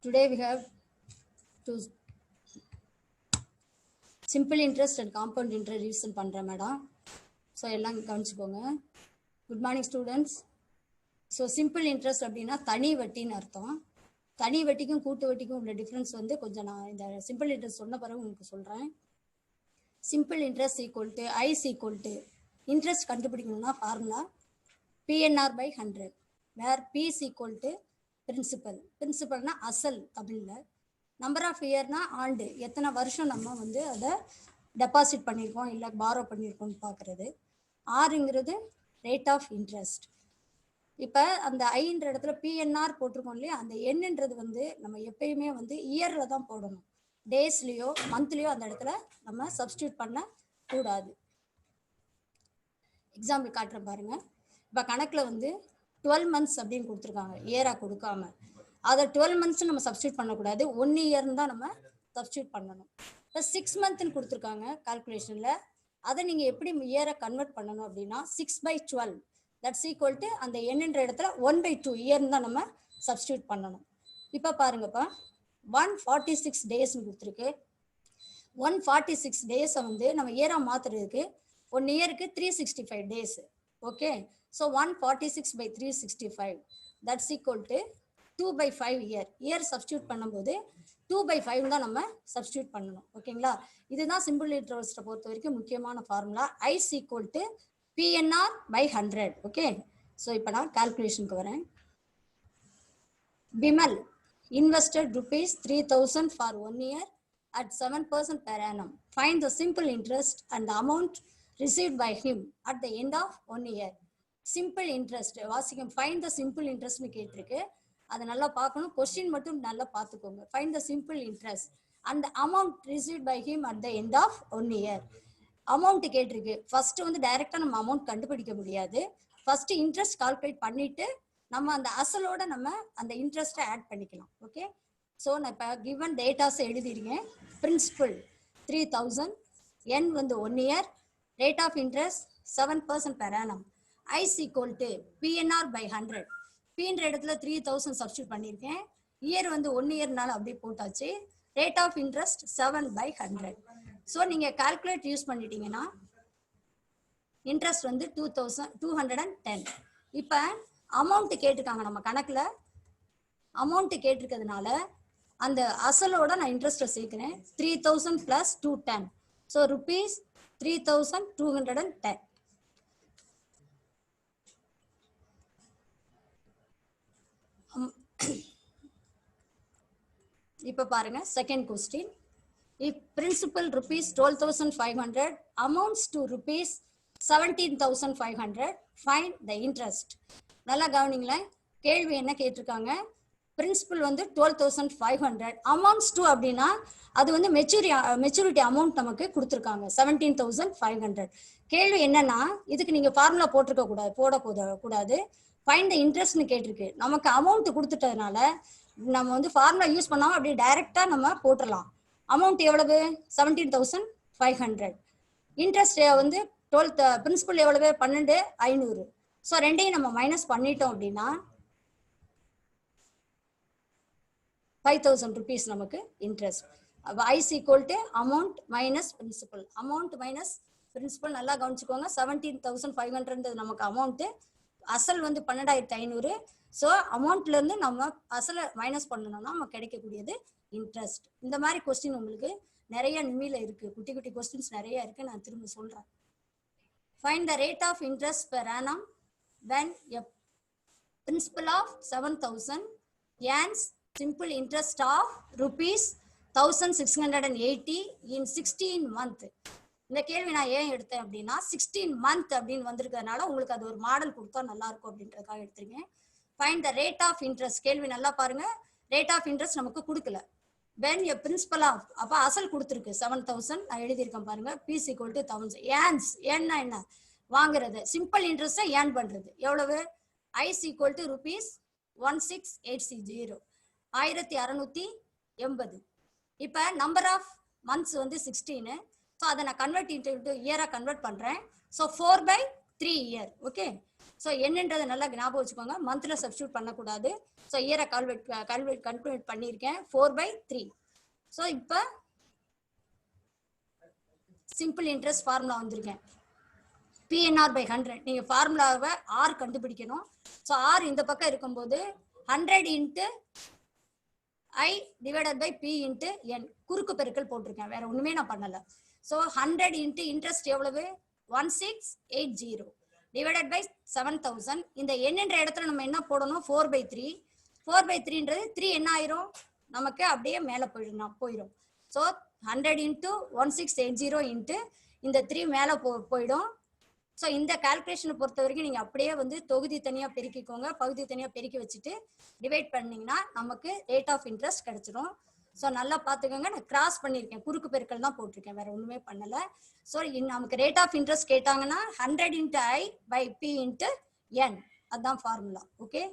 Today we have to simple interest and compound interest revision பண்றேன் madam. So எல்லாம் கவனிச்சுக்கோங்க. Good morning students. So simple interest அப்படின்னா தனி வட்டின்னு அர்த்தம். தனி வட்டிக்கும் கூட்டு வட்டிக்கும் உள்ள டிஃப்ரென்ஸ் வந்து கொஞ்சம் நான் இந்த சிம்பிள் இன்ட்ரெஸ்ட் சொன்ன பிறகு உங்களுக்கு சொல்கிறேன். Simple interest equal to is equal to interest கண்டுபிடிக்கணும்னா formula PNR by 100 where P is equal to principal. பிரின்சிபல்னா அசல் தமிழில், நம்பர் ஆஃப் இயர்னா ஆண்டு, எத்தனை வருஷம் நம்ம வந்து அதை டெபாசிட் பண்ணியிருக்கோம் இல்லை பாரோ பண்ணியிருக்கோம்னு பார்க்குறது. ஆறுங்கிறது ரேட் ஆஃப் இன்ட்ரெஸ்ட். இப்போ அந்த ஐன்ற இடத்துல பிஎன்ஆர் போட்டிருக்கோம் இல்லையா, அந்த எண்ணுன்றது வந்து நம்ம எப்பயுமே வந்து இயரில் தான் போடணும். டேஸ்லேயோ மந்த்லேயோ அந்த இடத்துல நம்ம சப்ஸ்டியூட் பண்ண கூடாது. எக்ஸாம்பிள் காட்டுறேன் பாருங்கள். இப்போ கணக்கில் வந்து 12 months அப்படின்னு கொடுத்துருக்காங்க, இயராக கொடுக்காம. அதை 12 months நம்ம சப்ஸ்டியூட் பண்ணக்கூடாது, 1 yearன்னு தான் நம்ம சப்ஸ்டியூட் பண்ணணும். இப்போ 6 monthsன்னு கொடுத்துருக்காங்க கால்குலேஷனில். அதை நீங்கள் எப்படி இயரை கன்வெர்ட் பண்ணணும் அப்படின்னா 6/12 தட்ஸ் ஈக்குவல் டு அந்த எண்ணுன்ற இடத்துல 1/2 இயர்னு தான் நம்ம சப்ஸ்டியூட் பண்ணணும். இப்போ பாருங்கப்பா, 146 daysன்னு கொடுத்துருக்கு. 146 days வந்து நம்ம இயராக மாற்றுறதுக்கு 1 yearக்கு 365 days. Okay, so 146/365 that's equal to 2/5 year substitute பண்ணும்போது 2/5 தான் நம்ம சப்ஸ்டியூட் பண்ணணும். ஓகேங்களா, இதுதான் சிம்பிள் இன்ட்ரெஸ்ட்டை பொறுத்த வரைக்கும் முக்கியமான formula. I equal to PNR by 100. Okay, so இப்போ நான் கால்குலேஷனுக்கு வரேன். Bimal invested ₹3,000 for 1 year at 7% per annum. Find the simple interest and the amount received by him at the end of 1 year. Simple interest வாசிக்கும். Find the simple interest னு கேட்டிருக்கு, அதை நல்லா பார்க்கணும். Question மட்டும் நல்லா பார்த்துக்கோங்க. Find the simple interest and the amount received by him at the end of 1 year. Amount கேட்டிருக்கு. ஃபர்ஸ்ட் வந்து டைரக்டா நம்ம அமௌண்ட் கண்டுபிடிக்க முடியாது. ஃபர்ஸ்ட் இன்ட்ரெஸ்ட் கால்குலேட் பண்ணிட்டு நம்ம அந்த அசலோட நம்ம அந்த இன்ட்ரெஸ்ட்டை ஆட் பண்ணிக்கலாம். ஓகே, ஸோ நான் இப்போ கிவன் டேட்டாஸை எழுதிருக்கேன். பிரின்சிபல் 3000, என் வந்து 1 year, rate of interest 7% per annum. I equal to PNR by 100. பின்ற இடத்துல 3000 சப்ஸ்டியூட் பண்ணியிருக்கேன். இயர் வந்து 1 yearனால அப்படியே போட்டாச்சு. Rate of interest 7/100. ஸோ நீங்கள் கால்குலேட் யூஸ் பண்ணிட்டீங்கன்னா இன்ட்ரெஸ்ட் வந்து 210. இப்போ அமௌண்ட் கேட்டிருக்காங்க நம்ம கணக்கில். அமௌண்ட் கேட்டிருக்கிறதுனால அந்த அசலோட நான் இன்ட்ரெஸ்ட்டை சேர்க்கிறேன். 3000 + 210, ஸோ ₹3210. இப்போ பாருங்க, second question. If principal ₹12,500 amounts to ₹17,500, find the interest. நல்லா கவனிங்களேன், கேள்வி என்ன கேட்டிருக்காங்க. பிரின்சிபல் வந்து 12,500, அமௌண்ட்ஸ் டு அப்படின்னா அது வந்து மெச்சூரிட்டி அமௌண்ட் நமக்கு கொடுத்துருக்காங்க 17,500. கேள்வி என்னன்னா, இதுக்கு நீங்க ஃபார்முலா போடக்கூடாது. ஃபைண்ட் த இன்ட்ரெஸ்ட்னு கேட்டிருக்கு. நமக்கு அமௌண்ட் கொடுத்துட்டதுனால நம்ம வந்து ஃபார்முலா யூஸ் பண்ணாமல் அப்படியே டைரக்டா நம்ம போட்டுடலாம். அமௌண்ட் எவ்வளவு? 17,500. இன்ட்ரெஸ்ட் வந்து பிரின்சிபல் எவ்வளவு? 12,500. ஸோ ரெண்டையும் நம்ம மைனஸ் பண்ணிட்டோம் அப்படின்னா ₹5,000 நமக்கு interest. I equal to amount minus principal. Amount minus principal நல்லா கவனிச்சுக்கோங்க. 17,500 நமக்கு அமௌண்ட்டு, அசல் வந்து 12,500. ஸோ அமௌண்ட்ல இருந்து நம்ம அசலை மைனஸ் பண்ணணும்னா நம்ம கிடைக்கக்கூடியது இன்ட்ரெஸ்ட். இந்த மாதிரி கொஸ்டின் உங்களுக்கு நிறைய நிமில இருக்கு, குட்டி குட்டி கொஸ்டின்ஸ் நிறைய இருக்கு. நான் திரும்ப சொல்றேன். Find the rate of interest per annum when a principal of 7,000 earns simple interest of ₹1,680 in 16 months. இந்த கேள்வி நான் ஏன் எடுத்தேன் அப்படின்னா 16 month அப்படின்னு வந்திருக்கிறதுனால உங்களுக்கு அது ஒரு மாடல் கொடுத்தா நல்லா இருக்கும் அப்படின்றதுக்காக எடுத்திருக்கேன். Find the rate of interest. கேள்வி நல்லா பாருங்க, ரேட் ஆஃப் இன்ட்ரெஸ்ட் நமக்கு கொடுக்கல. when a principal of, அப்ப அசல் கொடுத்துருக்கு 7,000, நான் எழுதியிருக்கேன் பாருங்க. P = 1000. ஏன்ஸ் ஏன்னா என்ன? வாங்குறது. சிம்பிள் இன்ட்ரெஸ்ட்டை ஏர்ன் பண்றது. எவ்வளவு? I equal to ₹1680, 1680. இப்போ நம்பர் ஆஃப் மந்த்ஸ் வந்து 16. ஸோ அதை நான் கன்வெர்ட் இன்டு இயராக கன்வெர்ட் பண்றேன். So 4/3 year. ஓகே, ஸோ என்னன்றதை நல்லா ஞாபகம் வச்சுக்கோங்க. மந்த்ல சப்ஸ்டியூட் பண்ணக்கூடாது. ஸோ இயரை கல்குலேட் பண்ணியிருக்கேன் 4/3. ஸோ இப்போ சிம்பிள் இன்ட்ரெஸ்ட் ஃபார்முலா வந்திருக்கேன். PNR by 100. நீங்க ஃபார்முலாவை R கண்டுபிடிக்கணும். ஸோ R இந்த பக்கம் இருக்கும்போது 100 into I divided by P into N குறுக்கு பெருக்கல் போட்டிருக்கேன். வேற ஒண்ணுமே நான் பண்ணல. ஸோ 100 into இன்ட்ரெஸ்ட் எவ்வளவு 1680 divided by 7000. இந்த N என்ற இடத்துல நம்ம என்ன போடணும் 4/3. 4/3ன்றது 3 என்ன ஆயிரும் நமக்கு அப்படியே மேலே போயிடும். ஸோ 100 into 1680 into இந்த 3 மேலே போயிடும். ஸோ இந்த கால்குலேஷனை பொறுத்த வரைக்கும் நீங்கள் அப்படியே வந்து தொகுதி தனியாக பெருக்கிக்கோங்க. பகுதி தனியாக பெருக்கி வச்சுட்டு டிவைட் பண்ணிங்கன்னா நமக்கு ரேட் ஆஃப் இன்ட்ரெஸ்ட் கிடைச்சிடும். ஸோ நல்லா பார்த்துக்கோங்க. நான் கிராஸ் பண்ணியிருக்கேன், குறுக்கு பெருக்கல் தான் போட்டிருக்கேன், வேற ஒன்றுமே பண்ணலை. ஸோ நமக்கு ரேட் ஆஃப் இன்ட்ரெஸ்ட் கேட்டாங்கன்னா 100 into I by P into N, அதுதான் ஃபார்முலா. ஓகே,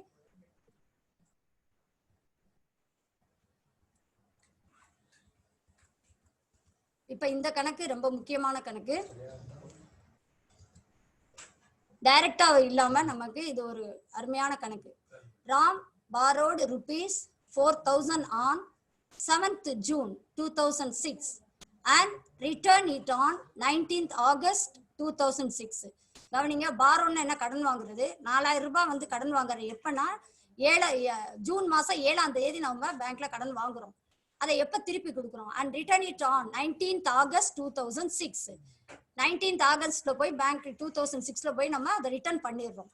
இப்போ இந்த கணக்கு ரொம்ப முக்கியமான கணக்கு. டைரக்டா இல்லாம நமக்கு இது ஒரு அருமையான கணக்கு. Ram borrowed rupees 4000 on 7th June 2006 and returned it on 19th August 2006. கவனிங்க, பாரோன்னு என்ன கடன் வாங்குறது. 4000 ரூபாய் வந்து கடன் வாங்குறது எப்பன்னா ஜூன் மாசம் 7ஆம் தேதி நம்ம பேங்க்ல கடன் வாங்குறோம். அதை எப்ப திருப்பி கொடுக்குறோம். And return it on 19th August 2006. 19th ஆகஸ்ட்ல போய் பேங்க் 2006ல போய் நம்ம அதை ரிட்டர்ன் பண்ணிடுறோம்.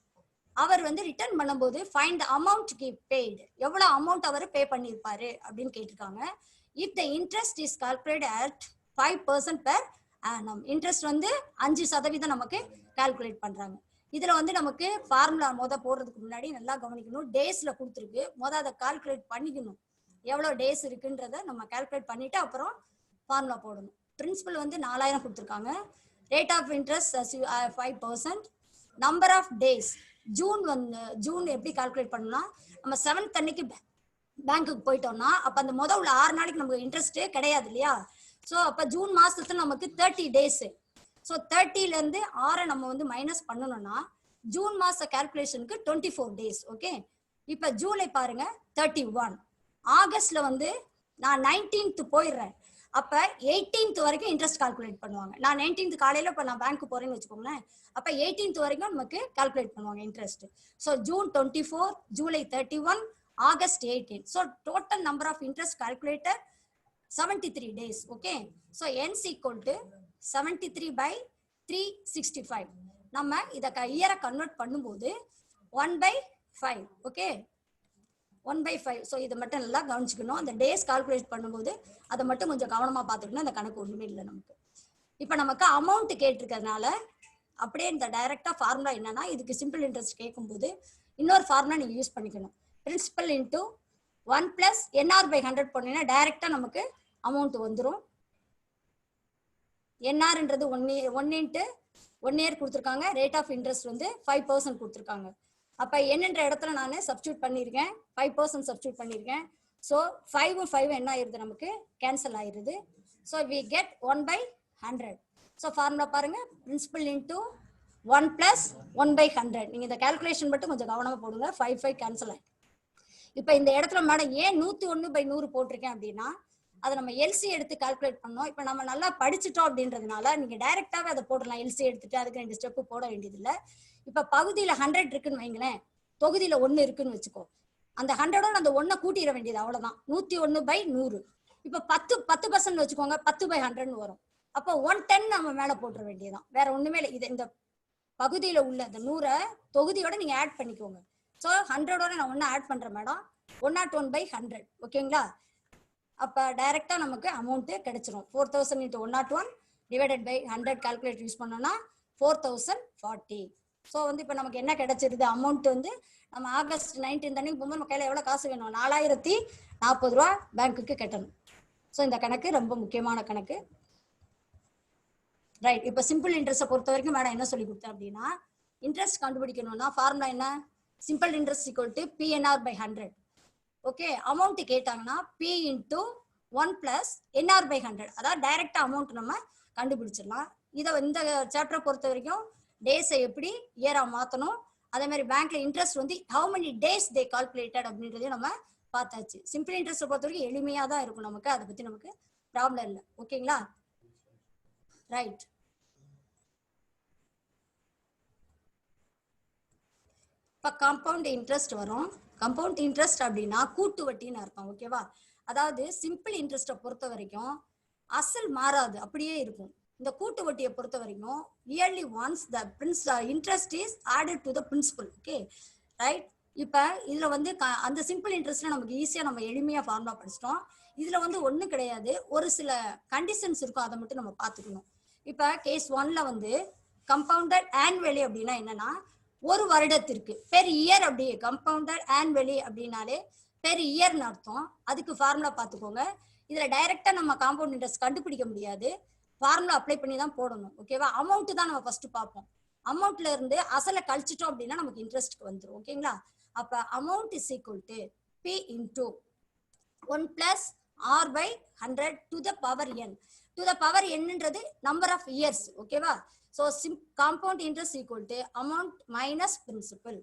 அவர் வந்து ரிட்டர்ன் பண்ணும்போது find the amount Ki paid, எவ்வளவு அமௌண்ட் அவர் பே பண்ணியிருப்பாரு அப்படின்னு கேட்டிருக்காங்க. If the interest is calculate at 5% per annum, interest வந்து 5% நமக்கு கால்குலேட் பண்றாங்க. இதுல வந்து நமக்கு ஃபார்முலா போடுறதுக்கு முன்னாடி நல்லா கவனிக்கணும். டேஸ்ல கொடுத்துருக்கு, அதை கால்குலேட் பண்ணிக்கணும். எவ்வளவு டேஸ் இருக்குன்றத நம்ம கால்குலேட் பண்ணிட்டு அப்புறம் ஃபார்முலா போடணும். பிரின்சிபல் வந்து 4000 கொடுத்துருக்காங்க. Rate of interest 5%. Number of days June எப்படி கால்குலேட் பண்ணணும்னா நம்ம 7th அன்னைக்கு பேங்க்குக்கு போயிட்டோம்னா அப்ப அந்த உள்ள 6 நாளைக்கு நமக்கு இன்ட்ரெஸ்டே கிடையாது இல்லையா. ஸோ அப்ப ஜூன் மாசத்துல நமக்கு 30 டேஸ். ஸோ 30ல இருந்து 6 நம்ம வந்து மைனஸ் பண்ணணும்னா ஜூன் மாச கால்குலேஷனுக்கு 24 டேஸ். ஓகே, இப்ப ஜூலை பாருங்க 31. ஆகஸ்ட்ல வந்து நான் 19th போயிடுறேன். அப்ப 18th வரைக்கும் இன்ட்ரெஸ்ட் கால்குலேட் பண்ணுவாங்க. நான் 19th காலையில இப்ப நான் பேங்க் போறேன்னு வச்சுக்கோங்களேன். அப்ப 18th வரைக்கும் நமக்கு கால்குலேட் பண்ணுவாங்க interest. So June 24, July 31, August 18. So total number of interest calculator 73 days. Okay, so N equal to 73/365. நம்ம இதை இயரை கன்வெர்ட் பண்ணும்போது 1/5. ஓகே, 1/5. ஸோ இதை மட்டும் நல்லா கவனிச்சுக்கணும். அந்த டேஸ் கால்குலேட் பண்ணும்போது அதை மட்டும் கொஞ்சம் கவனமா பார்த்துக்கணும். அந்த கணக்கு ஒண்ணுமே இல்லை நமக்கு. இப்போ நமக்கு அமௌண்ட் கேட்டிருக்கிறதுனால அப்படியே இந்த டைரக்டா ஃபார்முலா என்னன்னா, இதுக்கு சிம்பிள் இன்ட்ரெஸ்ட் கேட்கும்போது இன்னொரு ஃபார்முலா நீங்க யூஸ் பண்ணிக்கணும். பிரின்சிபல் இன்டூ 1 + NR/100 போனீங்கன்னா டைரக்டா நமக்கு அமௌண்ட் வந்துடும். NRன்றது 1 into 1 year கொடுத்துருக்காங்க. ரேட் ஆஃப் இன்ட்ரெஸ்ட் வந்து 5% கொடுத்துருக்காங்க. அப்ப என்னன்ற இடத்துல நான் சப்ஸ்டியூட் பண்ணியிருக்கேன், 5% சப்ஸ்டியூட் பண்ணியிருக்கேன். ஸோ 5 என்ன ஆயிருது நமக்கு கேன்சல் ஆயிருது. So we get 1/100. So formula பாருங்க, பிரின்சிபல் இன்டூ 1 + 1/100. நீங்க இந்த கால்குலேஷன் மட்டும் கொஞ்சம் கவனமா போடுங்க. 5 கேன்சல் ஆயிடும். இப்போ இந்த இடத்துல மேடம் ஏன் 101/100 போட்டிருக்கேன் அப்படின்னா அதை நம்ம எல்சி எடுத்து கால்குலேட் பண்ணோம். இப்போ நம்ம நல்லா படிச்சுட்டோம் அப்படின்றதுனால நீங்க டைரக்டாவே அதை போடலாம். எல்சி எடுத்துட்டு அதுக்கு 2 ஸ்டெப்பு போட வேண்டியது இல்லை. இப்ப பகுதியில 100 இருக்குன்னு வைங்களேன், தொகுதியில 1 இருக்குன்னு வச்சுக்கோ. அந்த 100ஓட அந்த 1 கூட்டிட வேண்டியது, அவ்வளவுதான். 101/100. இப்ப 10% வச்சுக்கோங்க, 10/100 வரும். அப்போ 110 நம்ம மேல போட்டுற வேண்டியதுதான், வேற ஒண்ணுமே இல்லை. இது இந்த பகுதியில உள்ள இந்த 100 தொகுதியோட நீங்க ஆட் பண்ணிக்கோங்க. ஸோ 100ஓட நான் 1 ஆட் பண்றேன் மேடம், 101/100. ஓகேங்களா? அப்ப டைரக்டா நமக்கு அமௌண்ட் கிடைச்சிரும். 4000 × 101 டிவைடட் பை 100 கால்குலேட் யூஸ் பண்ணோம்னா 4040. ஸோ வந்து இப்போ நமக்கு என்ன கிடைச்சிருது அமௌண்ட் வந்து நம்ம ஆகஸ்ட் 19 அன்னைக்கு போகும்போது நம்ம கையில் எவ்வளோ காசு வேணும், 4040 ரூபா பேங்க்குக்கு கட்டணும். ஸோ இந்த கணக்கு ரொம்ப முக்கியமான கணக்கு. ரைட், இப்போ சிம்பிள் இன்ட்ரெஸ்ட்டை பொறுத்த வரைக்கும் மேடம் என்ன சொல்லி கொடுத்தேன் அப்படின்னா, இன்ட்ரெஸ்ட் கண்டுபிடிக்கணும்னா ஃபார்முலா என்ன, simple interest equal to PNR/100. Okay, amount கேட்டாங்கன்னா P × 1 + NR/100. அதாவது டைரக்டா அமௌண்ட் நம்ம கண்டுபிடிச்சிடலாம். இதை இந்த சாப்டரை பொறுத்த வரைக்கும் டேஸை எப்படி இயரா மாற்றணும், அதே மாதிரி பேங்க்ல இன்ட்ரெஸ்ட் வந்து how many days they calculated அப்படின்றதையும் நம்ம பார்த்தாச்சு. சிம்பிள் இன்ட்ரெஸ்ட் பொறுத்த வரைக்கும் எளிமையா தான் இருக்கும் நமக்கு, அதை பத்தி நமக்கு ப்ராப்ளம் இல்லை. ஓகேங்களா? ரைட். இப்போ காம்பவுண்ட் இன்ட்ரெஸ்ட் வரும். காம்பவுண்ட் இன்ட்ரெஸ்ட் அப்படின்னா கூட்டு வட்டின்னு அர்த்தம். ஓகேவா? அதாவது சிம்பிள் இன்ட்ரெஸ்ட்டை பொறுத்த வரைக்கும் அசல் மாறாது, அப்படியே இருக்கும். இந்த கூட்டு வட்டியை பொறுத்த வரைக்கும் yearly once the interest is added to the principal. Okay right. இப்போ இதுல வந்து அந்த சிம்பிள் இன்ட்ரெஸ்ட்ல நமக்கு ஈஸியா நம்ம எளிமையா ஃபார்முலா படிச்சிட்டோம். இதுல வந்து ஒன்றும் கிடையாது, ஒரு சில கண்டிஷன்ஸ் இருக்கும், அதை மட்டும் நம்ம பார்த்துக்கணும். இப்போ கேஸ் 1ல வந்து கம்பவுண்டட் ஆனுவலி அப்படின்னா என்னன்னா ஒரு வருடத்திற்கு பெர் இயர். அப்படி கம்பவுண்டட் ஆனுவலி அப்படின்னாலே பெர் இயர்னு அர்த்தம். அதுக்கு ஃபார்முலா பார்த்துக்கோங்க. இதுல டைரக்டா நம்ம காம்பவுண்ட் இன்ட்ரெஸ்ட் கண்டுபிடிக்க முடியாது, ஃபார்முலா அப்ளை பண்ணி தான் போடணும். ஓகேவா? அமௌண்ட் தான் நம்ம ஃபர்ஸ்ட் பார்ப்போம். அமௌண்ட்ல இருந்து அசலை கழிச்சிட்டோம் அப்படின்னா நமக்கு இன்ட்ரெஸ்ட்க்கு வந்துடும். ஓகேங்களா? அப்ப amount is equal to P into 1 plus R by 100 to the power N. To the power என்னன்றது நம்பர் ஆஃப் இயர்ஸ். ஓகேவா? So compound interest equal to amount minus principal.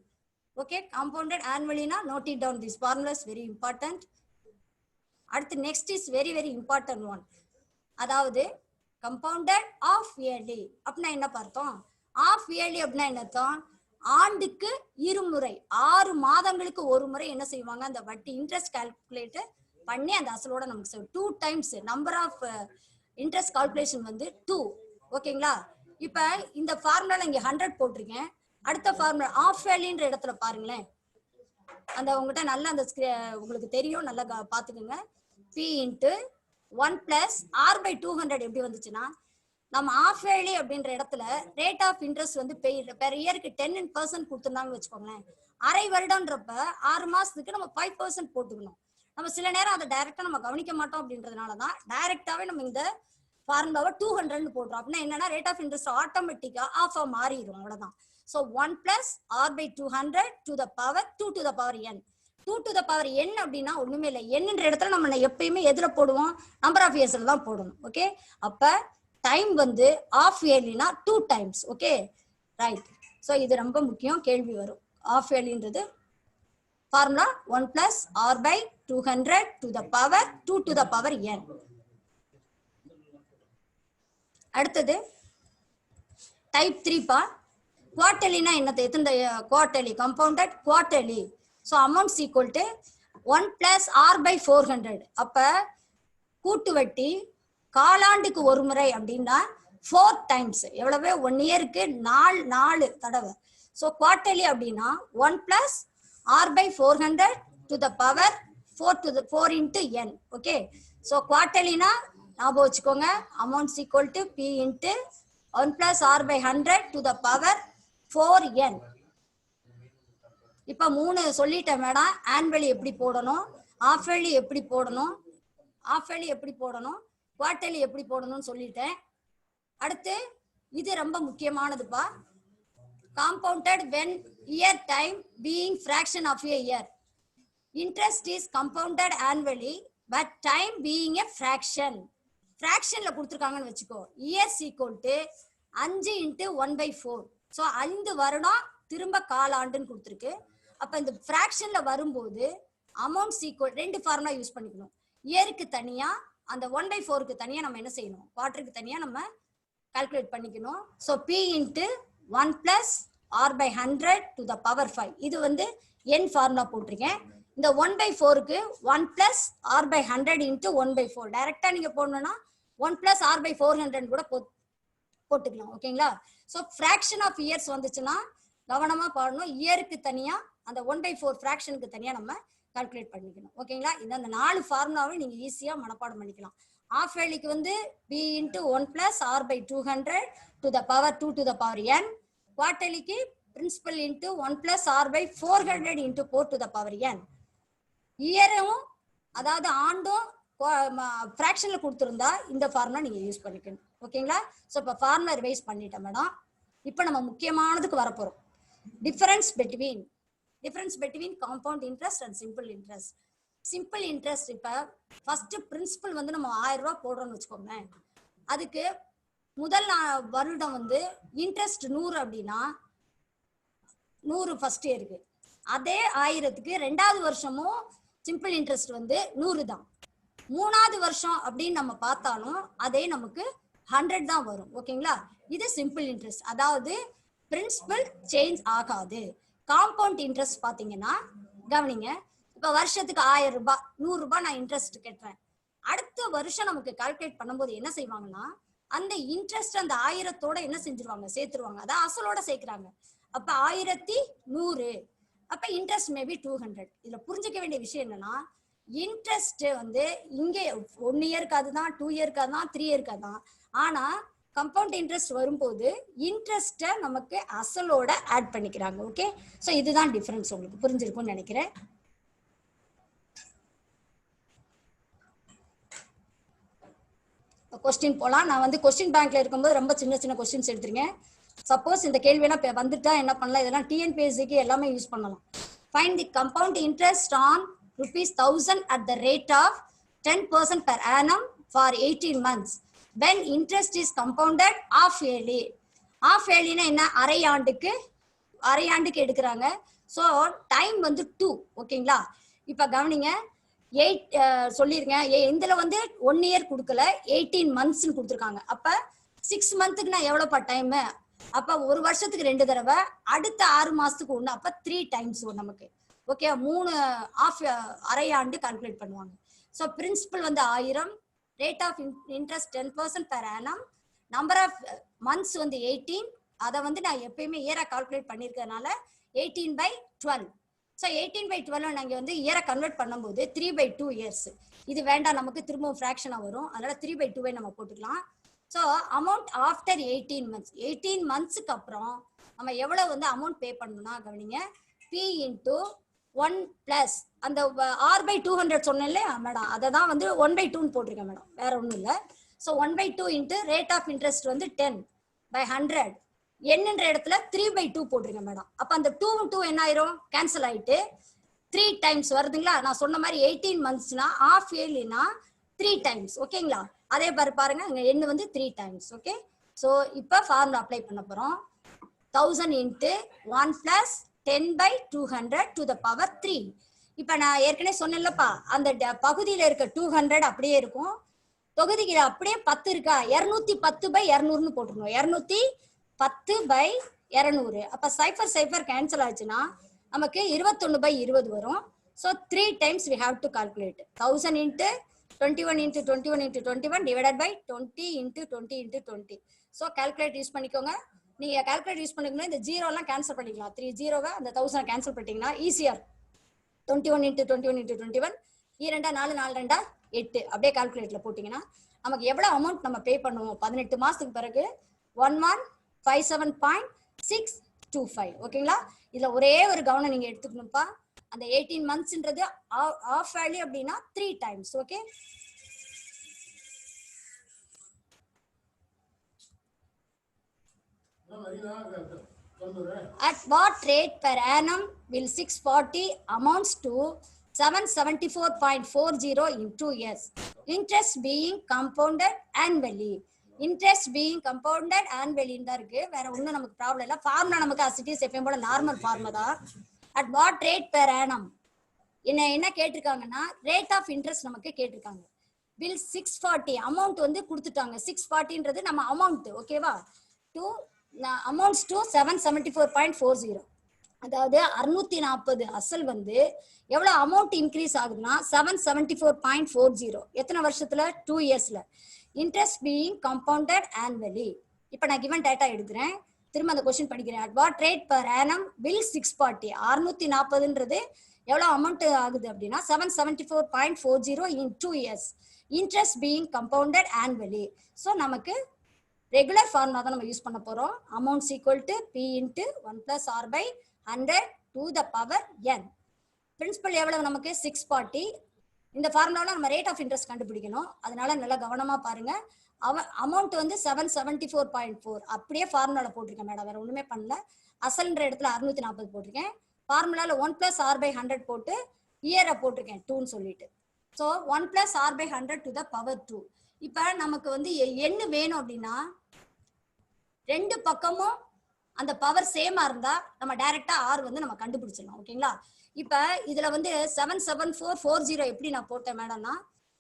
Okay, compounded annually na, note it down. This formula is very important. அடுத்து next is very very important one. அதாவது compounded half yearly அப்படின்னா என்ன பார்த்தோம்? half yearly அப்படின்னா என்ன அர்த்தம்? ஆண்டுக்கு இருமுறை, 6 மாதங்களுக்கு ஒரு முறை என்ன செய்வாங்க, அந்த வட்டி இன்ட்ரெஸ்ட் கால்குலேட் பண்ணி அந்த அசலோட நமக்கு 2 times number of interest calculation வந்து 2. ஓகேங்களா? இப்ப இந்த ஃபார்முலால இங்க 100 போட்டிருக்கேன். அடுத்த ஃபார்முலா ஆஃப் வேலின்ற இடத்துல பாருங்களேன், அந்த உங்ககிட்ட நல்லா அந்த உங்களுக்கு தெரியும், நல்லா பாத்துக்கோங்க. P into 1 plus R by 200 எப்படி வந்துச்சுன்னா, நம்ம ஆஃப் வேலி அப்படின்ற இடத்துல ரேட் ஆஃப் இன்ட்ரெஸ்ட் வந்து பெர் இயருக்கு 10% கொடுத்துருந்தாங்கன்னு வச்சுக்கோங்களேன். அரை வருடம்ன்றப்ப 6 மாசத்துக்கு நம்ம 5% போட்டுக்கணும். நம்ம சில நேரம் அதை டைரக்டா நம்ம கவனிக்க மாட்டோம். அப்படின்றதுனாலதான் டைரக்டாவே நம்ம இந்த ஃபார்முலாவை 200 போடுறோம். அப்படின்னா என்னன்னா ரேட் ஆஃப் இன்ட்ரெஸ்ட் ஆட்டோமேட்டிக்கா ஆஃப் மாறிடும், அவ்வளவுதான். So 1 plus r by 200 to the power 2 to the power n. 2 to the power n அப்படின்னா ஒண்ணுமே இல்லை, என்னன்ற இடத்துல நம்ம எப்பயுமே எதுல போடுவோம், நம்பர் ஆஃப் இயர்ஸ்ல தான் போடணும். ஓகே, அப்ப டைம் வந்து ஆஃப் இயர்லினா 2 times. Okay right. ஸோ இது ரொம்ப முக்கியம், கேள்வி வரும். ஆஃப் இயர்லின்றது formula 1 plus r by 200 to the power 2 to the power n. அடுத்தது டைப் 3 பா. குவார்டர்லினா என்னது, எத்தனை quarterly, compounded quarterly. So amounts equal to 1 plus R by 400. அப்ப கூட்டு வட்டி காலாண்டுக்கு ஒரு முறை அப்படின்னா 4 times. எவ்வளவு, 1 இயருக்கு 4 தடவை. ஸோ குவார்டர்லி அப்படின்னா 1 plus R by 400 to the power 4 into n. Okay, so குவார்டர்லினா ஞாபகம் வச்சுக்கோங்க, amounts equal to P into 1 plus R by 100 to the power 4n. இப்ப 3 சொல்லிட்டேன் மேடம். ஆனுவலி எப்படி போடணும், ஆஃப் இயர்லி எப்படி போடணும், குவார்டர்லி எப்படி போடணும்னு சொல்லிட்டேன். அடுத்து இது ரொம்ப முக்கியமானதுப்பா. Compounded when year time being fraction of a year. Interest is compounded annually but time being a fraction. ஃபிராக்ஷன்ல கொடுத்துருக்காங்கன்னு வச்சுக்கோ. Years equal to 5 into 1/4. So 5 வருடம் திரும்ப காலாண்டுன்னு கொடுத்துருக்கு. அப்ப இந்த ஃபிராக்ஷன்ல வரும்போது அமௌண்ட்ஸ் ஈக்குவல் 2 ஃபார்முலா யூஸ் பண்ணிக்கணும். இயருக்கு தனியா, அந்த 1/4க்கு தனியா நம்ம என்ன செய்யணும், குவார்டருக்கு தனியா நம்ம கால்குலேட் பண்ணிக்கணும். So P into 1 plus R by 100 to the power 5. இது வந்து என் ஃபார்முலா போட்டிருக்கேன். இந்த 1/4க்கு 1 plus R by 100 into 1/4 directly நீங்க போடணும்னா 1 பிளஸ் ஆர் பை 400 கூட போட்டுக்கலாம். ஓகேங்களா? ஸோ ஃபிராக்ஷன் ஆஃப் இயர்ஸ் வந்துச்சுன்னா கவனமா பாடணும். இயருக்கு தனியா, அந்த 1/4 ஃபிராக்ஷனுக்கு தனியா நம்ம கால்குலேட் பண்ணிக்கணும். ஓகேங்களா? இந்த 4 ஃபார்முலாவை நீங்க ஈஸியா மனப்பாடம் பண்ணிக்கலாம். ஆஃப் வேலிக்கு வந்து P into 1 plus R by 200 to the power 2 to the power n. குவார்டர்லிக்கு principal into 1 plus R by 400 into 4 to the power n. இயரும் அதாவது ஆண்டும் ஃபிராக்ஷன்ல கொடுத்துருந்தா இந்த ஃபார்முலா நீங்க யூஸ் பண்ணிக்கணும். ஓகேங்களா? ஸோ இப்போ ஃபார்முலா ரிவைஸ் பண்ணிட்டேன் மேடம். இப்போ நம்ம முக்கியமானதுக்கு வரப்போறோம். Difference between compound interest and simple interest. Simple interest இப்போ ஃபர்ஸ்ட் பிரின்சிபல் வந்து நம்ம 1000 ரூபாய் போடுறோம்னு வச்சுக்கோங்க. அதுக்கு முதல் வருடம் வந்து இன்ட்ரெஸ்ட் 100 அப்படின்னா 100 ஃபர்ஸ்ட் இயருக்கு. அதே 1000க்கு ரெண்டாவது வருஷமும் சிம்பிள் இன்ட்ரெஸ்ட் வந்து 100 தான். மூணாவது வருஷம் அப்படின்னு நம்ம பார்த்தாலும் அதே நமக்கு 100 தான் வரும். ஓகேங்களா? இது சிம்பிள் இன்ட்ரெஸ்ட், அதாவது பிரின்சிபல் சேஞ்ச் ஆகாது. காம்பவுண்ட் இன்ட்ரெஸ்ட் பாத்தீங்கன்னா கவனிங்க, இப்ப வருஷத்துக்கு 1000 ரூபாய் 100 ரூபாய் நான் இன்ட்ரெஸ்ட் கட்டுறேன். அடுத்த வருஷம் நமக்கு கால்குலேட் பண்ணும்போது என்ன செய்வாங்கன்னா அந்த இன்ட்ரெஸ்ட் அந்த 1000தோட என்ன செஞ்சிருவாங்க, சேர்த்துருவாங்க. அதான் அசலோட சேர்க்கிறாங்க. அப்ப 1100, அப்ப இன்ட்ரெஸ்ட் மேபி 200. இதுல புரிஞ்சுக்க வேண்டிய விஷயம் என்னன்னா இன்ட்ரெஸ்ட் வந்து இங்கே 1 இயருக்கு அதுதான், 2 இயருக்கு அதுதான், 3 இயருக்கு அதுதான். ஆனா கம்பவுண்ட் இன்ட்ரெஸ்ட் வரும்போது இன்ட்ரெஸ்ட்டை நமக்கு அசலோட ஆட் பண்ணிக்கிறாங்க. ஓகே, ஸோ இதுதான் டிஃபரன்ஸ். உங்களுக்கு புரிஞ்சிருக்கும்னு நினைக்கிறேன். கொஸ்டின் போலாம். நான் வந்து கொஸ்டின் பேங்க்ல இருக்கும்போது ரொம்ப சின்ன சின்ன கொஸ்டின்ஸ் எடுத்துருங்க. சப்போஸ் இந்த கேள்வியெல்லாம் வந்துட்டா என்ன பண்ணலாம், இதெல்லாம் டிஎன்பிஎஸ்சிக்கு எல்லாமே யூஸ் பண்ணலாம். Find the compound interest on ₹1000 at the rate of 10% per annum for 18 months when interest is compounded half yearly. half yearly னா என்ன, அரை ஆண்டுக்கு எடுக்கிறாங்க. ஸோ டைம் வந்து 2. ஓகேங்களா? இப்ப கவனிங்க, 8 சொல்லிருங்க. இதுல வந்து 1 இயர் கொடுக்கல, 18 months கொடுத்துருக்காங்க. அப்ப 6 monthக்கு நான் எவ்வளவுப்பா டைம், அப்ப ஒரு வருஷத்துக்கு 2 தடவை, அடுத்த 6 மாசத்துக்கு 1, அப்ப 3 times நமக்கு. ஓகே, 3 அரை ஆண்டு கால்குலேட் பண்ணுவாங்க. ஸோ பிரின்சிபல் வந்து 1000, rate of interest 10% per annum, number of months வந்து 18. அதை வந்து நான் எப்பயுமே இயரா கால்குலேட் பண்ணியிருக்கிறதுனால 18/12. ஸோ 18/12 நாங்கள் வந்து இயரை கன்வெர்ட் பண்ணும்போது 3/2 years. இது வேண்டாம், நமக்கு திரும்பவும் ஃப்ராக்ஷனாக வரும். அதனால 3/2 நம்ம போட்டுக்கலாம். ஸோ அமௌண்ட் ஆஃப்டர் 18 months, 18 monthsக்கு அப்புறம் நம்ம எவ்வளவு வந்து அமௌண்ட் பே பண்ணணும்னா கவனிங்க, P into 1 plus அந்த R/200 சொன்னேன் இல்லையா மேடம், அதை தான் வந்து 1/2 போட்டிருக்கேன் மேடம், வேற ஒன்றும் இல்லை. So 1/2 into rate of interest வந்து 10/100, என்னன்ற இடத்துல 3/2 போட்டிருக்கேன் மேடம். அப்போ அந்த 2 என்ன ஆயிரும், கேன்சல் ஆயிட்டு 3 times வருதுங்களா. நான் சொன்ன மாதிரி 18 monthsனா half yearlyனா 3 times. ஓகேங்களா? அதே பாருங்க, அங்க எண்ணு வந்து 3 times. ஓகே, ஸோ இப்போ ஃபார்முலா அப்ளை பண்ண போறோம். 1000 into 1 plus 10/200 to the power 3. இப்ப நான் ஏற்கனவே சொன்னேன்லப்பா, அந்த பகுதியில இருக்க 200 அப்படியே இருக்கும், தொகுதிக்கு அப்படியே 10 இருக்கா, 210/200 போட்டுருணும். 210/200. அப்ப 0 கேன்சல் ஆச்சுன்னா நமக்கு 21/20 வரும். So 3 times we have to calculate. 1000 into 21 into 21 into 21 divided by 20 into 20 into 20. So calculate use பண்ணிக்கோங்க. நீங்க கால்குலேட் யூஸ் பண்ணிக்கணும், இந்த 0 எல்லாம் கேன்சல் பண்ணிக்கலாம். 3 0 அந்த 1000 கேன்சல் பண்ணிட்டீங்கன்னா ஈஸியர். 21 into 21 into 21, 2 4 4 2 8 அப்படியே கால்குலேட்ல போட்டீங்கன்னா நமக்கு எவ்வளவு அமௌண்ட் நம்ம பே பண்ணுவோம் 18 மாசத்துக்கு பிறகு 1157.625. ஓகேங்களா? இதுல ஒரே ஒரு கவனம் நீங்க எடுத்துக்கணும்ப்பா, அந்த 18 monthsன்றது ஆஃப் வேல்யூ அப்படின்னா 3 times. Okay, at what rate per annum will 640 amounts to 774.40 in 2 years? Interest being compounded annually. Interest being compounded annually தான் இருக்கு, வேற ஒன்றும் நமக்கு ப்ராப்ளம் இல்லை. ஃபார்முலா நமக்கு அசிட்டிஸ் எப்பயும் போல நார்மல் ஃபார்முலா தான். at what rate per annum என்ன கேட்டிருக்காங்கன்னா ரேட் ஆஃப் இன்ட்ரெஸ்ட் நமக்கு கேட்டிருக்காங்க. பில் 640 அமௌண்ட் வந்து கொடுத்துட்டாங்க. 640ன்றது நம்ம அமௌண்ட். ஓகேவா? amounts to 774.40. அதாவது 640 அசல் வந்து எவ்வளவு அமௌண்ட் இன்க்ரீஸ் ஆகுதுன்னா 774.40. எத்தனை வருஷத்துல? 2 yearsல. Interest being compounded annually. இப்ப நான் கிவன் டேட்டா எடுக்கிறேன், திரும்ப அந்த கொஸ்டின் படிக்கிறேன். at what rate per annum will 640, 640ன்றது எவ்வளவு அமௌண்ட் ஆகுது அப்படின்னா 774.40 in 2 years. Interest being compounded annually. So நமக்கு ரெகுலர் ஃபார்முலா தான் நம்ம யூஸ் பண்ண போறோம். Amounts equal to P into 1 plus R/100 to the power n. Principal எவ்வளவு நமக்கு 640. இந்த ஃபார்முலால நம்ம ரேட் ஆஃப் இன்ட்ரெஸ்ட் கண்டுபிடிக்கணும், அதனால நல்லா கவனமா பாருங்க. அமௌண்ட் வந்து 774.4 அப்படியே ஃபார்முலால போட்டிருக்கேன் மேடம், வேற ஒண்ணுமே பண்ணல. அசல்ன்ற இடத்துல 640 போட்டிருக்கேன். ஃபார்முலால 1 plus R/100 போட்டு இயரை போட்டிருக்கேன் 2ன்னு சொல்லிட்டு. So 1 plus R/100 to the power 2. இப்ப நமக்கு வந்து என்ன வேணும் அப்படின்னா 2 பக்கமும் அந்த பவர் சேமா இருந்தா நம்ம டைரக்டா ஆர் வந்து நம்ம கண்டுபிடிச்சிடலாம். ஓகேங்களா? இப்ப இதுல வந்து 77440 எப்படி நான் போட்டேன் மேடம்னா,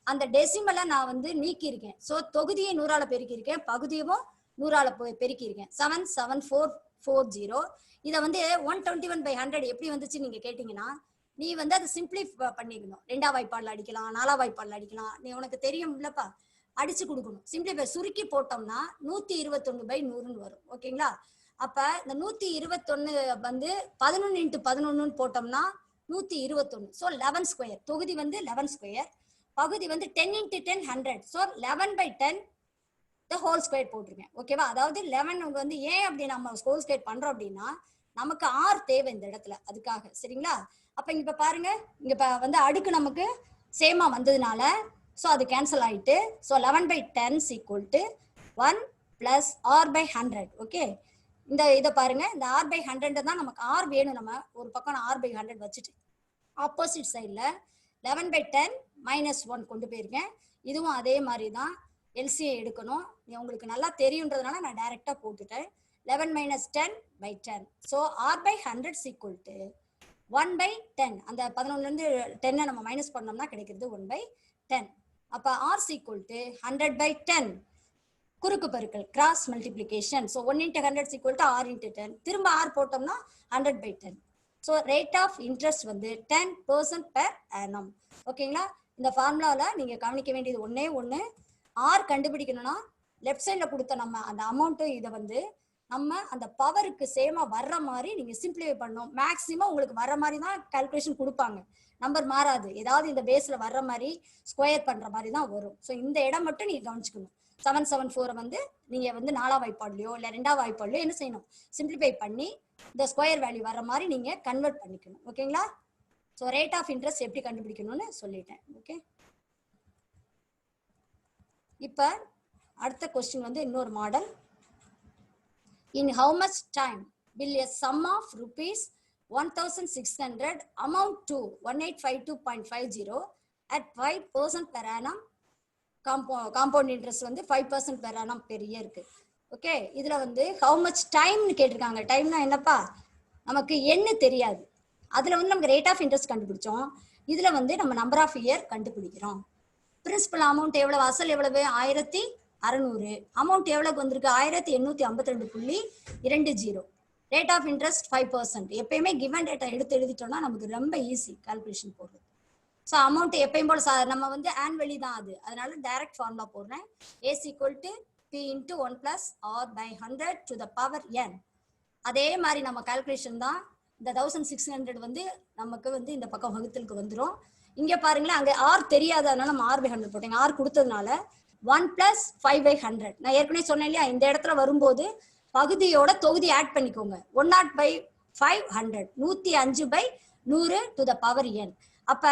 அந்த டெசிமலை நான் வந்து நீக்கி இருக்கேன். ஸோ தொகுதியை 100ஆல பெருக்கி இருக்கேன், பகுதியும் 100ஆல பெருக்கி இருக்கேன். 77440. இதை வந்து 121/100 எப்படி வந்துச்சு நீங்க கேட்டீங்கன்னா, நீ வந்து அதை சிம்பிளி பண்ணிக்கணும். 2ஆம் வாய்ப்பாடுல அடிக்கலாம், 4ஆம் வாய்ப்பாடுல அடிக்கலாம். நீ உனக்கு தெரியும் இல்லப்பா, அடிச்சு கொடுக்கணும். சிம்பிளி சுருக்கி போட்டோம்னா 121/100 வரும். ஓகேங்களா? அப்ப இந்த 121 வந்து 11 × 11 போட்டோம்னா 121. So 11 square. தொகுதி வந்து 11 ஸ்கொயர், பகுதி வந்து 10 × 10 100. ஸோ 11/10 the whole square போட்டிருக்கேன். ஓகேவா? அதாவது 11 வந்து ஏன் அப்படி நம்ம ஹோல் ஸ்கொயர் பண்றோம் அப்படின்னா, நமக்கு ஆர் தேவை இந்த இடத்துல, அதுக்காக. சரிங்களா? அப்ப இங்க பாருங்க, இங்க வந்து அடுக்கு நமக்கு சேமா வந்ததுனால ஸோ அது கேன்சல் ஆயிட்டு. So 11/10 = 1 + r/100. ஓகே, இந்த இதை பாருங்க, இந்த r/100 தான் நமக்கு ஆர் வேணும். நம்ம ஒரு பக்கம் r/100 வச்சுட்டு ஆப்போசிட் சைட்ல 11/10 - 1 கொண்டு போயிருக்கேன். இதுவும் அதே மாதிரி தான் எல்சியை எடுக்கணும். உங்களுக்கு நல்லா தெரியுன்றதுனால நான் டைரக்டா போட்டுட்டேன். 11 - 10/10. So r/100 = 1/10. அந்த 11ல இருந்து 10 நம்ம மைனஸ் பண்ணோம்னா கிடைக்கிறது 1/10. அப்ப r = 100/10. குறுக்கு பெருக்கல், கிராஸ் மல்டிப்ளிகேஷன். So 1 × 100 = r × 10. திரும்ப r போட்டோம்னா 100/10. ஸோ ரேட் ஆஃப் இன்ட்ரெஸ்ட் வந்து 10% per annum. ஓகேங்களா? இந்த ஃபார்முலாவில் நீங்கள் கவனிக்க வேண்டியது ஒன்னே ஒன்று, ஆர் கண்டுபிடிக்கணும்னா லெஃப்ட் சைடில் கொடுத்த நம்ம அந்த அமௌண்ட்டு இதை வந்து நம்ம அந்த பவருக்கு சேமா வர்ற மாதிரி நீங்கள் சிம்பிளிஃபை பண்ணணும். மேக்ஸிமம் உங்களுக்கு வர்ற மாதிரி தான் கால்குலேஷன் கொடுப்பாங்க, நம்பர் மாறாது. ஏதாவது இந்த பேஸில் வர்ற மாதிரி ஸ்கொயர் பண்ணுற மாதிரி தான் வரும். ஸோ இந்த இடம் மட்டும் நீங்கள் கவனிச்சுக்கணும். 774 வந்து நீங்கள் வந்து 4ஆம் வாய்ப்பாடுலையோ இல்லை 2ஆம் வாய்ப்பாடுலையோ என்ன செய்யணும், சிம்பிளிஃபை பண்ணி இந்த ஸ்கொயர் வேல்யூ வர மாதிரி நீங்கள் கன்வெர்ட் பண்ணிக்கணும். ஓகேங்களா? ஸோ ரேட் ஆஃப் இன்ட்ரெஸ்ட் எப்படி கண்டுபிடிக்கணும்னு சொல்லிட்டேன். ஓகே, இப்போ அடுத்த கொஸ்டின் வந்து இன்னொரு model. In how much time will a sum of rupees 1600 amount to 1852.50 at 5% per annum? Compound interest வந்து 5% per annum per year இருக்கு. ஓகே, இதுல வந்து ஹவு மச் டைம்னு கேட்டிருக்காங்க. டைம்னா என்னப்பா, நமக்கு என்ன தெரியாது. அதுல வந்து நமக்கு ரேட் ஆஃப் இன்ட்ரெஸ்ட் கண்டுபிடிச்சோம். இதுல வந்து நம்ம நம்பர் ஆஃப் இயர் கண்டுபிடிக்கிறோம். பிரின்சிபல் அமௌண்ட் எவ்வளவு, அசல் எவ்வளவு, 1600. அமௌண்ட் எவ்வளவு வந்திருக்கு, 1852.20. Rate of interest 5%. எப்பயுமே கிவன் டேட்டா எடுத்து எழுதிட்டோம்னா நமக்கு ரொம்ப ஈஸி கால்குலேஷன் போடுறது. ஸோ அமௌண்ட் எப்பயும் போல நம்ம வந்து ஆனுவலி தான் அது, அதனால டைரக்ட் ஃபார்முலா போடுறேன். A = P × 1 + r/100 to the power n. அதே மாதிரி நம்ம கால்குலேஷன் தான். இந்த 1600 வந்து நமக்கு வந்து இந்த பக்கம் வகுத்தலுக்கு வந்துடும். இங்க பாருங்களேன், அங்கே ஆர் தெரியாததுனால நம்ம r/100 போட்டேங்க. ஆர் கொடுத்ததுனால 1 + 5/100. நான் ஏற்கனவே சொன்னேன் இல்லையா, இந்த இடத்துல வரும்போது பகுதியோட தொகுதி ஆட் பண்ணிக்கோங்க. 100/500, 105/100 to the power n. அப்ப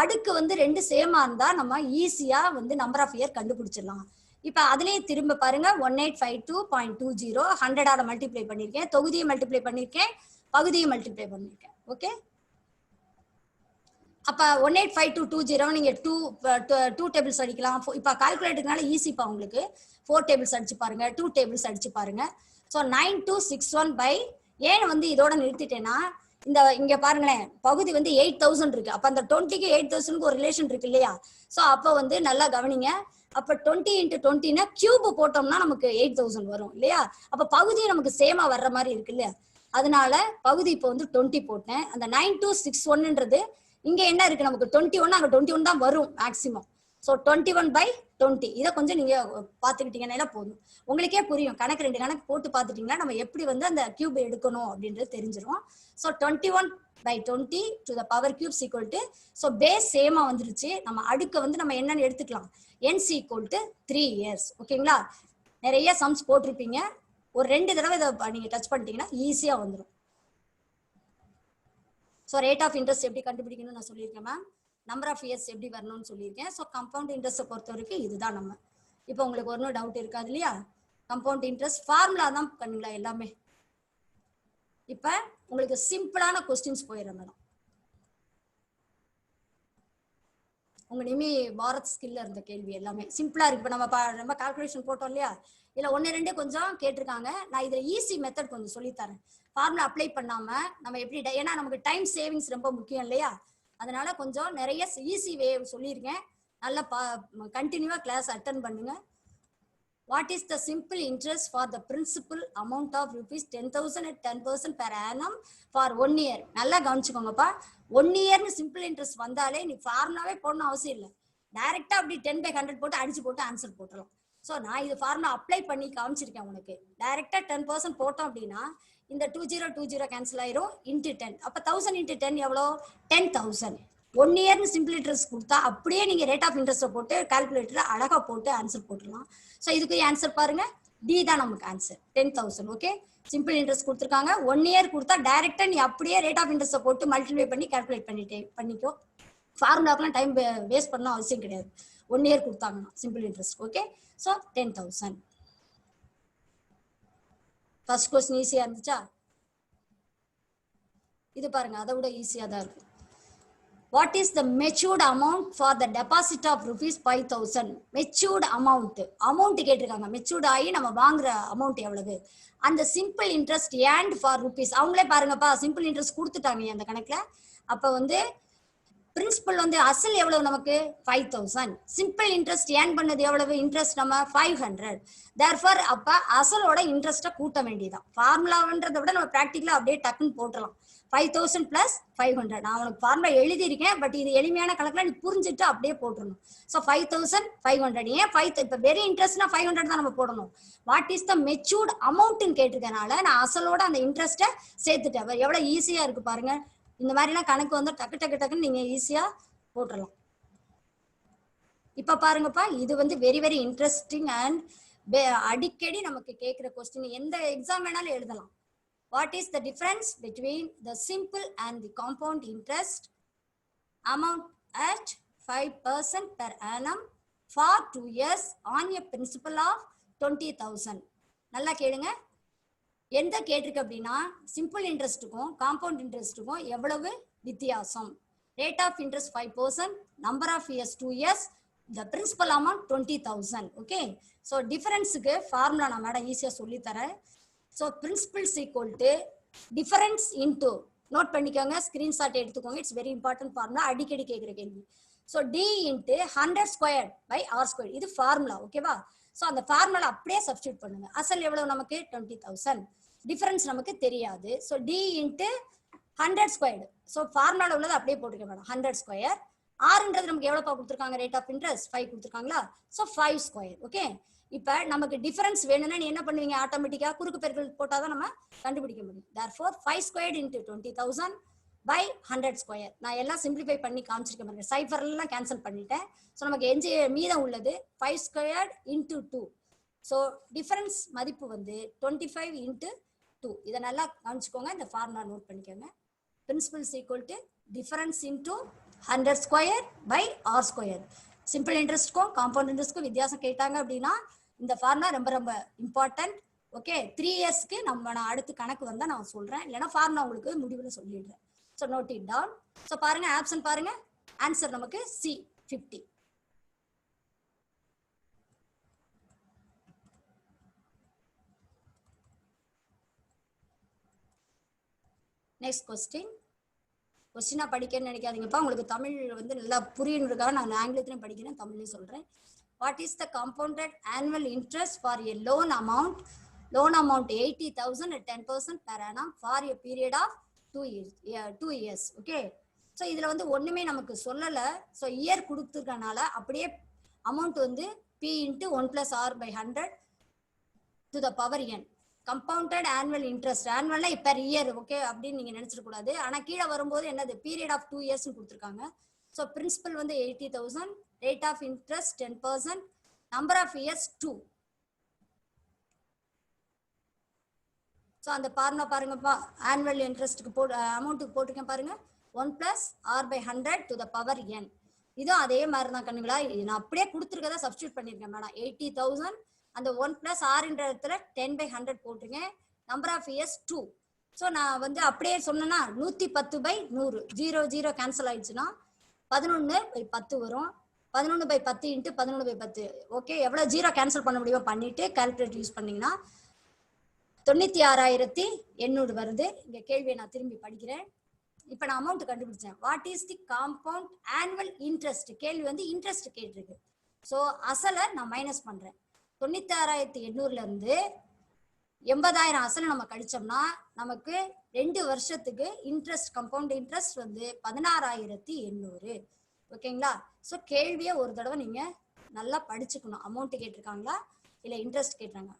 அடுக்கு வந்து 2 சேமா இருந்தா நம்ம ஈஸியா வந்து நம்பர் ஆஃப் இயர் கண்டுபிடிச்சிடலாம். இப்ப அதுலயே திரும்ப பாருங்க, 1852.20 100ஆல மல்டிப்ளை பண்ணிருக்கேன், தொகுதியை மல்டிப்ளை பண்ணிருக்கேன், பகுதியை மல்டிப்ளை பண்ணிருக்கேன். ஓகே, அப்ப 1852.20 நீங்க 2 டேபிள்ஸ் அடிக்கலாம். இப்ப கால்குலேட்டர்னால ஈஸிப்பா உங்களுக்கு. 4 டேபிள்ஸ் அடிச்சு பாருங்க, 2 டேபிள்ஸ் அடிச்சு பாருங்க. ஸோ 9261 ஏன் வந்து இதோட நிறுத்திட்டேன்னா, இந்த இங்க பாருங்களேன், பகுதி வந்து 8000 இருக்கு. அப்ப அந்த 20க்கு 8000க்கு ஒரு ரிலேஷன் இருக்கு இல்லையா? ஸோ அப்ப வந்து நல்லா கவனிங்க. அப்ப 20 × 20னா கியூப் போட்டோம்னா நமக்கு 8000 வரும் இல்லையா? அப்ப பகுதி நமக்கு சேமா வர்ற மாதிரி இருக்கு இல்லையா? அதனால பகுதி இப்போ வந்து 20 போட்டேன். அந்த 9261ன்றது இங்க என்ன இருக்கு, நமக்கு 21, அங்க 21 தான் வரும் மேக்சிமம். ஸோ 21/20. இதை கொஞ்சம் நீங்க பாத்துக்கிட்டீங்கன்னா போதும், உங்களுக்கே புரியும். கணக்கு 2 கணக்கு போட்டு பார்த்துட்டீங்கன்னா நம்ம எப்படி வந்து அந்த கியூப் எடுக்கணும் அப்படின்றது தெரிஞ்சிடும். So 21/20 to the power cube = so base சேமா வந்துருச்சு. நம்ம அடுக்க வந்து நம்ம என்னன்னு எடுத்துக்கலாம், n = 3 years. ஓகேங்களா? நிறைய சம்ஸ் போட்டிருப்பீங்க, ஒரு 2 தடவை இதை நீங்க டச் பண்ணிட்டீங்கன்னா ஈஸியா வந்துடும். ஸோ ரேட் ஆஃப் இன்ட்ரெஸ்ட் எப்படி கண்டுபிடிக்கணும்னு நான் சொல்லியிருக்கேன் மேம். நம்பர் ஆஃப் இயர்ஸ் எப்படி வரணும்னு சொல்லியிருக்கேன். ஸோ கம்பவுண்ட் இன்ட்ரெஸ்ட்டை பொறுத்த வரைக்கும் இதுதான் நம்ம. இப்போ உங்களுக்கு ஒன்றும் டவுட் இருக்காது இல்லையா? கம்பவுண்ட் இன்ட்ரெஸ்ட் ஃபார்முலா தான் பண்ணுங்களா எல்லாமே. இப்போ உங்களுக்கு சிம்பிளான கொஸ்டின்ஸ் போயிடுறேன் மேடம். உங்க நிமி பாரத் ஸ்கில்ல இருந்த கேள்வி எல்லாமே சிம்பிளா இருக்கு. இப்ப நம்ம கால்குலேஷன் போட்டோம் இல்லையா, இதுல 1-2 கொஞ்சம் கேட்டிருக்காங்க. நான் இதுல ஈஸி மெத்தட் கொஞ்சம் சொல்லி தரேன். ஃபார்முலா அப்ளை பண்ணாம நம்ம எப்படி, ஏன்னா நமக்கு டைம் சேவிங்ஸ் ரொம்ப முக்கியம் இல்லையா, அதனால கொஞ்சம் நிறைய ஈஸி வே சொல்லியிருக்கேன். நல்லா கண்டினியூவா கிளாஸ் அட்டன் பண்ணுங்க. What is the simple interest for the principal amount of rupees 10,000 at 10% per annum for 1 year? நல்லா கவனிச்சுக்கோங்கப்பா. 1 இயர்னு சிம்பிள் இன்ட்ரெஸ்ட் வந்தாலே நீ ஃபார்முலாவே போடணும் அவசியம் இல்லை. டைரக்டா அப்படி 10/100 போட்டு அடிச்சு போட்டு ஆன்சர் போட்டுடலாம். ஸோ நான் இது ஃபார்முலா அப்ளை பண்ணி காமிச்சிருக்கேன் உனக்கு. டைரக்டா 10% போட்டோம் அப்படின்னா இந்த 20 கேன்சல் ஆயிரும், இன்ட்டு 10. அப்போ 1000 இன்ட்டு 10 எவ்வளோ? 10,000. 1 இயர்னு சிம்பிள் இன்ட்ரெஸ்ட் கொடுத்தா அப்படியே நீங்க ரேட் ஆஃப் இன்ட்ரெஸ்ட்டை போட்டு கால்குலேட்டர் அழகா போட்டு ஆன்சர் போட்டுடலாம். ஸோ இதுக்கு ஆன்சர் பாருங்க, டி தான் நமக்கு ஆன்சர், 10,000. ஓகே, சிம்பிள் இன்ட்ரெஸ்ட் கொடுத்துருக்காங்க. 1 இயர் கொடுத்தா டைரக்டா நீ அப்படியே ரேட் ஆஃப் இன்ட்ரெஸ்ட்டை போட்டு மல்டிப்ளை பண்ணி கால்குலேட் பண்ணிக்கோ. ஃபார்முலாக்கெல்லாம் டைம் வேஸ்ட் பண்ண அவசியம் கிடையாது. 1 இயர் கொடுத்தாங்கன்னா simple interest. Okay, so 10,000. First question ஈஸியா இருந்துச்சா? இது பாருங்க, அதை விட ஈஸியா தான் இருக்கு. What is the matured amount for the deposit of rupees 5,000? Matured amount கேட்டிருக்காங்க. மெச்சூர்ட் ஆகி நம்ம வாங்குற அமௌண்ட் எவ்வளவு? அந்த simple interest and for rupees அவங்களே பாருங்கப்பா, சிம்பிள் இன்ட்ரெஸ்ட் கொடுத்துட்டாங்க அந்த கணக்குல. அப்ப வந்து பிரின்சிபல் வந்து அசல் எவ்வளவு நமக்கு? 5,000. சிம்பிள் இன்ட்ரெஸ்ட் ஏர்ன் பண்ணது எவ்வளவு? இன்ட்ரெஸ்ட் நம்ம 500. தேர்ஃபார் அப்ப அசலோட இன்ட்ரெஸ்ட்டை கூட்ட வேண்டியதான். ஃபார்முலான்றதை விட நம்ம பிராக்டிக்கலா அப்படியே டக்குன்னு போட்டுடலாம். 5,000 plus 500. நான் உனக்கு ஃபார்முலா எழுதியிருக்கேன், பட் இது எளிமையான கணக்குல நீ புரிஞ்சுட்டு அப்படியே போட்டுடணும். ஸோ 5,500. ஏன் 5? இப்போ வெரி இன்ட்ரெஸ்ட்னா 500 தான் நம்ம போடணும். வாட் இஸ் த மெச்சூர்ட் அமௌண்ட்னு கேட்டிருக்கனால நான் அசலோட அந்த இன்ட்ரெஸ்ட்டை சேர்த்துட்டேன். எவ்வளவு ஈஸியா இருக்கு பாருங்க. இந்த மாதிரிலாம் கணக்கு வந்து டக்குன்னு நீங்க ஈஸியா போட்டுடலாம். இப்ப பாருங்கப்பா, இது வந்து வெரி வெரி இன்ட்ரெஸ்டிங் அண்ட் அடிக்கடி நமக்கு கேட்கிற கொஸ்டின். எந்த எக்ஸாம் வேணாலும் எழுதலாம். What is the difference between the simple and the compound interest amount at 5% per annum for 2 years on a principal of 20,000? நல்லா கேளுங்க. எந்த கேட்டிருக்கு அப்படின்னா சிம்பிள் இன்ட்ரெஸ்ட்டுக்கும் காம்பவுண்ட் இன்ட்ரெஸ்ட்டுக்கும் எவ்வளவு வித்தியாசம்? Rate of interest 5%, number of years 2 years, the principal amount 20,000. Okay, so டிஃபரன்ஸுக்கு formula நான் மேடம் ஈஸியாக சொல்லித்தரேன். So principal equal to difference into, note பண்ணிக்கோங்க, ஸ்கிரீன்ஷாட் எடுத்துக்கோங்க. இட்ஸ் வெரி இம்பார்ட்டன்ட் ஃபார்முலா, அடிக்கடி கேட்குற கேள்வி. So D into 100 squared by r squared. இது ஃபார்முலா. ஓகேவா? ஸோ அந்த ஃபார்முலா அப்படியே சப்ஸ்டியூட் பண்ணுங்க. அசல் எவ்வளவு நமக்கு? 20,000. டிஃபரன்ஸ் நமக்கு தெரியாது. So D into 100 squared. So formula உள்ளது அப்படியே போட்டுக்க மேடம். 100 square. ஆறுன்றது நமக்கு எவ்வளோப்பா கொடுத்துருக்காங்க? ரேட் ஆஃப் இன்ட்ரெஸ்ட் 5 கொடுத்துருக்காங்களா? So 5 square. ஓகே, இப்போ நமக்கு டிஃபரன்ஸ் வேணும்னா நீ என்ன பண்ணுவீங்க? ஆட்டோமேட்டிக்கா குறுக்கு பெருக்கல் போட்டாதான் நம்ம கண்டுபிடிக்க முடியும். therefore 5 squared into 20,000 by 100 square. நான் எல்லாம் சிம்பிளிஃபை பண்ணி காமிச்சிருக்கேன் பாருங்க. சைஃபர் எல்லாம் கேன்சல் பண்ணிட்டேன். ஸோ நமக்கு மீதம் உள்ளது 5 squared into 2. ஸோ டிஃபரன்ஸ் மதிப்பு வந்து 25 into 2. இதை நல்லா கவனிச்சுக்கோங்க, இந்த ஃபார்முலா நோட் பண்ணிக்கோங்க. Principal equal to difference into 100 square by r square. Simple இன்ட்ரெஸ்ட்க்கும் காம்பவுண்ட் இன்ட்ரெஸ்ட்க்கும் வித்தியாசம் கேட்டாங்க அப்படின்னா இந்த ஃபார்முலா ரொம்ப ரொம்ப இம்பார்ட்டன்ட். ஓகே, 3 yearsக்கு நான் அடுத்து கணக்கு வந்தா நான் சொல்றேன், இல்லைன்னா ஃபார்முலா உங்களுக்கு முடிவில் சொல்லிடுறேன். So note it down. So பாருங்க, ஆப்ஷன் பாருங்க. ஆன்சர் நமக்கு சி 50. நெக்ஸ்ட் கொஸ்டினா படிக்கன்னு நினைக்காதீங்கப்பா. உங்களுக்கு தமிழ் வந்து நல்லா புரியணுக்காக நான் ஆங்கிலத்திலையும் படிக்கிறேன், தமிழ்லையும் சொல்றேன். What is the compounded annual interest for a loan amount 80,000 at 10% per annum for a period of 2 years? Okay, so இதுல வந்து ஒண்ணுமே நமக்கு சொல்லல. ஸோ இயர் கொடுத்துருக்கனால அப்படியே அமௌண்ட் வந்து p into 1 plus r by 100 to the power n. Compounded annual interest, ஆனுவல்னா per year. Okay, அப்படின்னு நீங்க நினைச்சிடக்கூடாது. ஆனா கீழே வரும்போது என்னது? பீரியட் ஆஃப் 2 years கொடுத்துருக்காங்க. ஸோ பிரின்சிபல் வந்து 80,000, rate of interest 10%, number of years 2. So அந்த பாருங்கப்பா, ஆனுவல் இன்ட்ரெஸ்ட்டுக்கு அமௌண்ட்டுக்கு போட்டிருக்கேன் பாருங்க. 1 plus r by 100 to the power n. இதுவும் அதே மாதிரி தான் கண்ணுங்களா. நான் அப்படியே கொடுத்துருக்கதா சப்ஸ்டியூட் பண்ணியிருக்கேன் மேடம். 80,000 அந்த 1 plus r என்ற இடத்துல 10/100 போட்டிருக்கேன். Number of years 2. ஸோ நான் வந்து அப்படியே சொன்னேன்னா 110/100, 0 0 கேன்சல் ஆயிடுச்சுன்னா 11/10 வரும். 11/10 இன்ட்டு 11/10. ஓகே, எவ்வளோ ஜீரோ கேன்சல் பண்ண முடியுமோ பண்ணிட்டு கால்குலேட்டர் யூஸ் பண்ணீங்கன்னா 96,800 வருது. இங்க கேள்வியை நான் திரும்பி படிக்கிறேன். இப்போ நான் அமௌண்ட் கண்டுபிடிச்சேன். What is the compound annual interest? கேள்வி வந்து இன்ட்ரெஸ்ட் கேட்டிருக்கு. ஸோ அசலை நான் மைனஸ் பண்றேன். 96,800ல இருந்து 80,000 அசலை நம்ம கழிச்சோம்னா நமக்கு 2 வருஷத்துக்கு இன்ட்ரெஸ்ட், கம்பவுண்ட் இன்ட்ரெஸ்ட் வந்து 16,800. ஓகேங்களா? ஸோ கேள்வியை ஒரு தடவை நீங்க நல்லா படிச்சுக்கணும். அமௌண்ட் கேட்டிருக்காங்களா இல்லை இன்ட்ரெஸ்ட் கேட்டாங்க?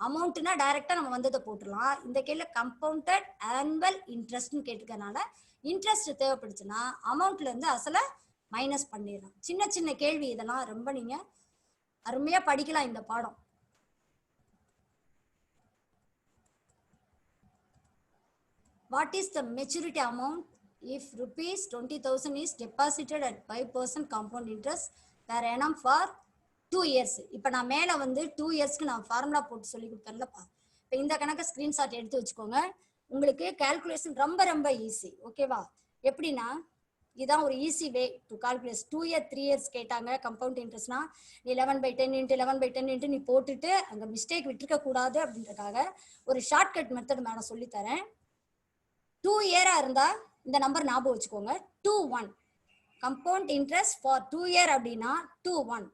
அமௌண்ட்னா டைரக்டா நம்ம வந்ததை போட்டுடலாம். இந்த கேள்வி கம்பவுண்டட் ஆனுவல் இன்ட்ரெஸ்ட்னு கேட்டுக்கனால இன்ட்ரெஸ்ட் தேவைப்படுச்சுன்னா அமௌண்ட்ல இருந்து அசலை மைனஸ் பண்ணிடலாம். சின்ன சின்ன கேள்வி இதெல்லாம் ரொம்ப நீங்க அருமையா படிக்கலாம் இந்த பாடம். What is the maturity amount if rupees 20,000 is deposited at 5% compound interest per annum for 2 years? இப்போ நான் மேலே வந்து 2 இயர்ஸ்க்கு நான் ஃபார்முலா போட்டு சொல்லி கொடுத்தேன்லப்பா. இப்போ இந்த கணக்கை ஸ்க்ரீன்ஷாட் எடுத்து வச்சுக்கோங்க. உங்களுக்கு கால்குலேஷன் ரொம்ப ரொம்ப ஈஸி. ஓகேவா? எப்படின்னா இதுதான் ஒரு easy way to calculate. 2 year 3 years கேட்டாங்க கம்பவுண்ட் இன்ட்ரெஸ்ட்னா நீ 11/10 இன்ட்டு 11/10 இன்ட்டு நீ போட்டுட்டு அங்கே மிஸ்டேக் விட்டுருக்க கூடாது அப்படின்றதுக்காக ஒரு ஷார்ட்கட் மெத்தட் மேடம் சொல்லித்தரேன். 2 இயரா இருந்தா இந்த நம்பர் ஞாபகம் வச்சுக்கோங்க. 2-1 கம்பவுண்ட் இன்ட்ரெஸ்ட் ஃபார் 2 இயர் அப்படின்னா 2-1.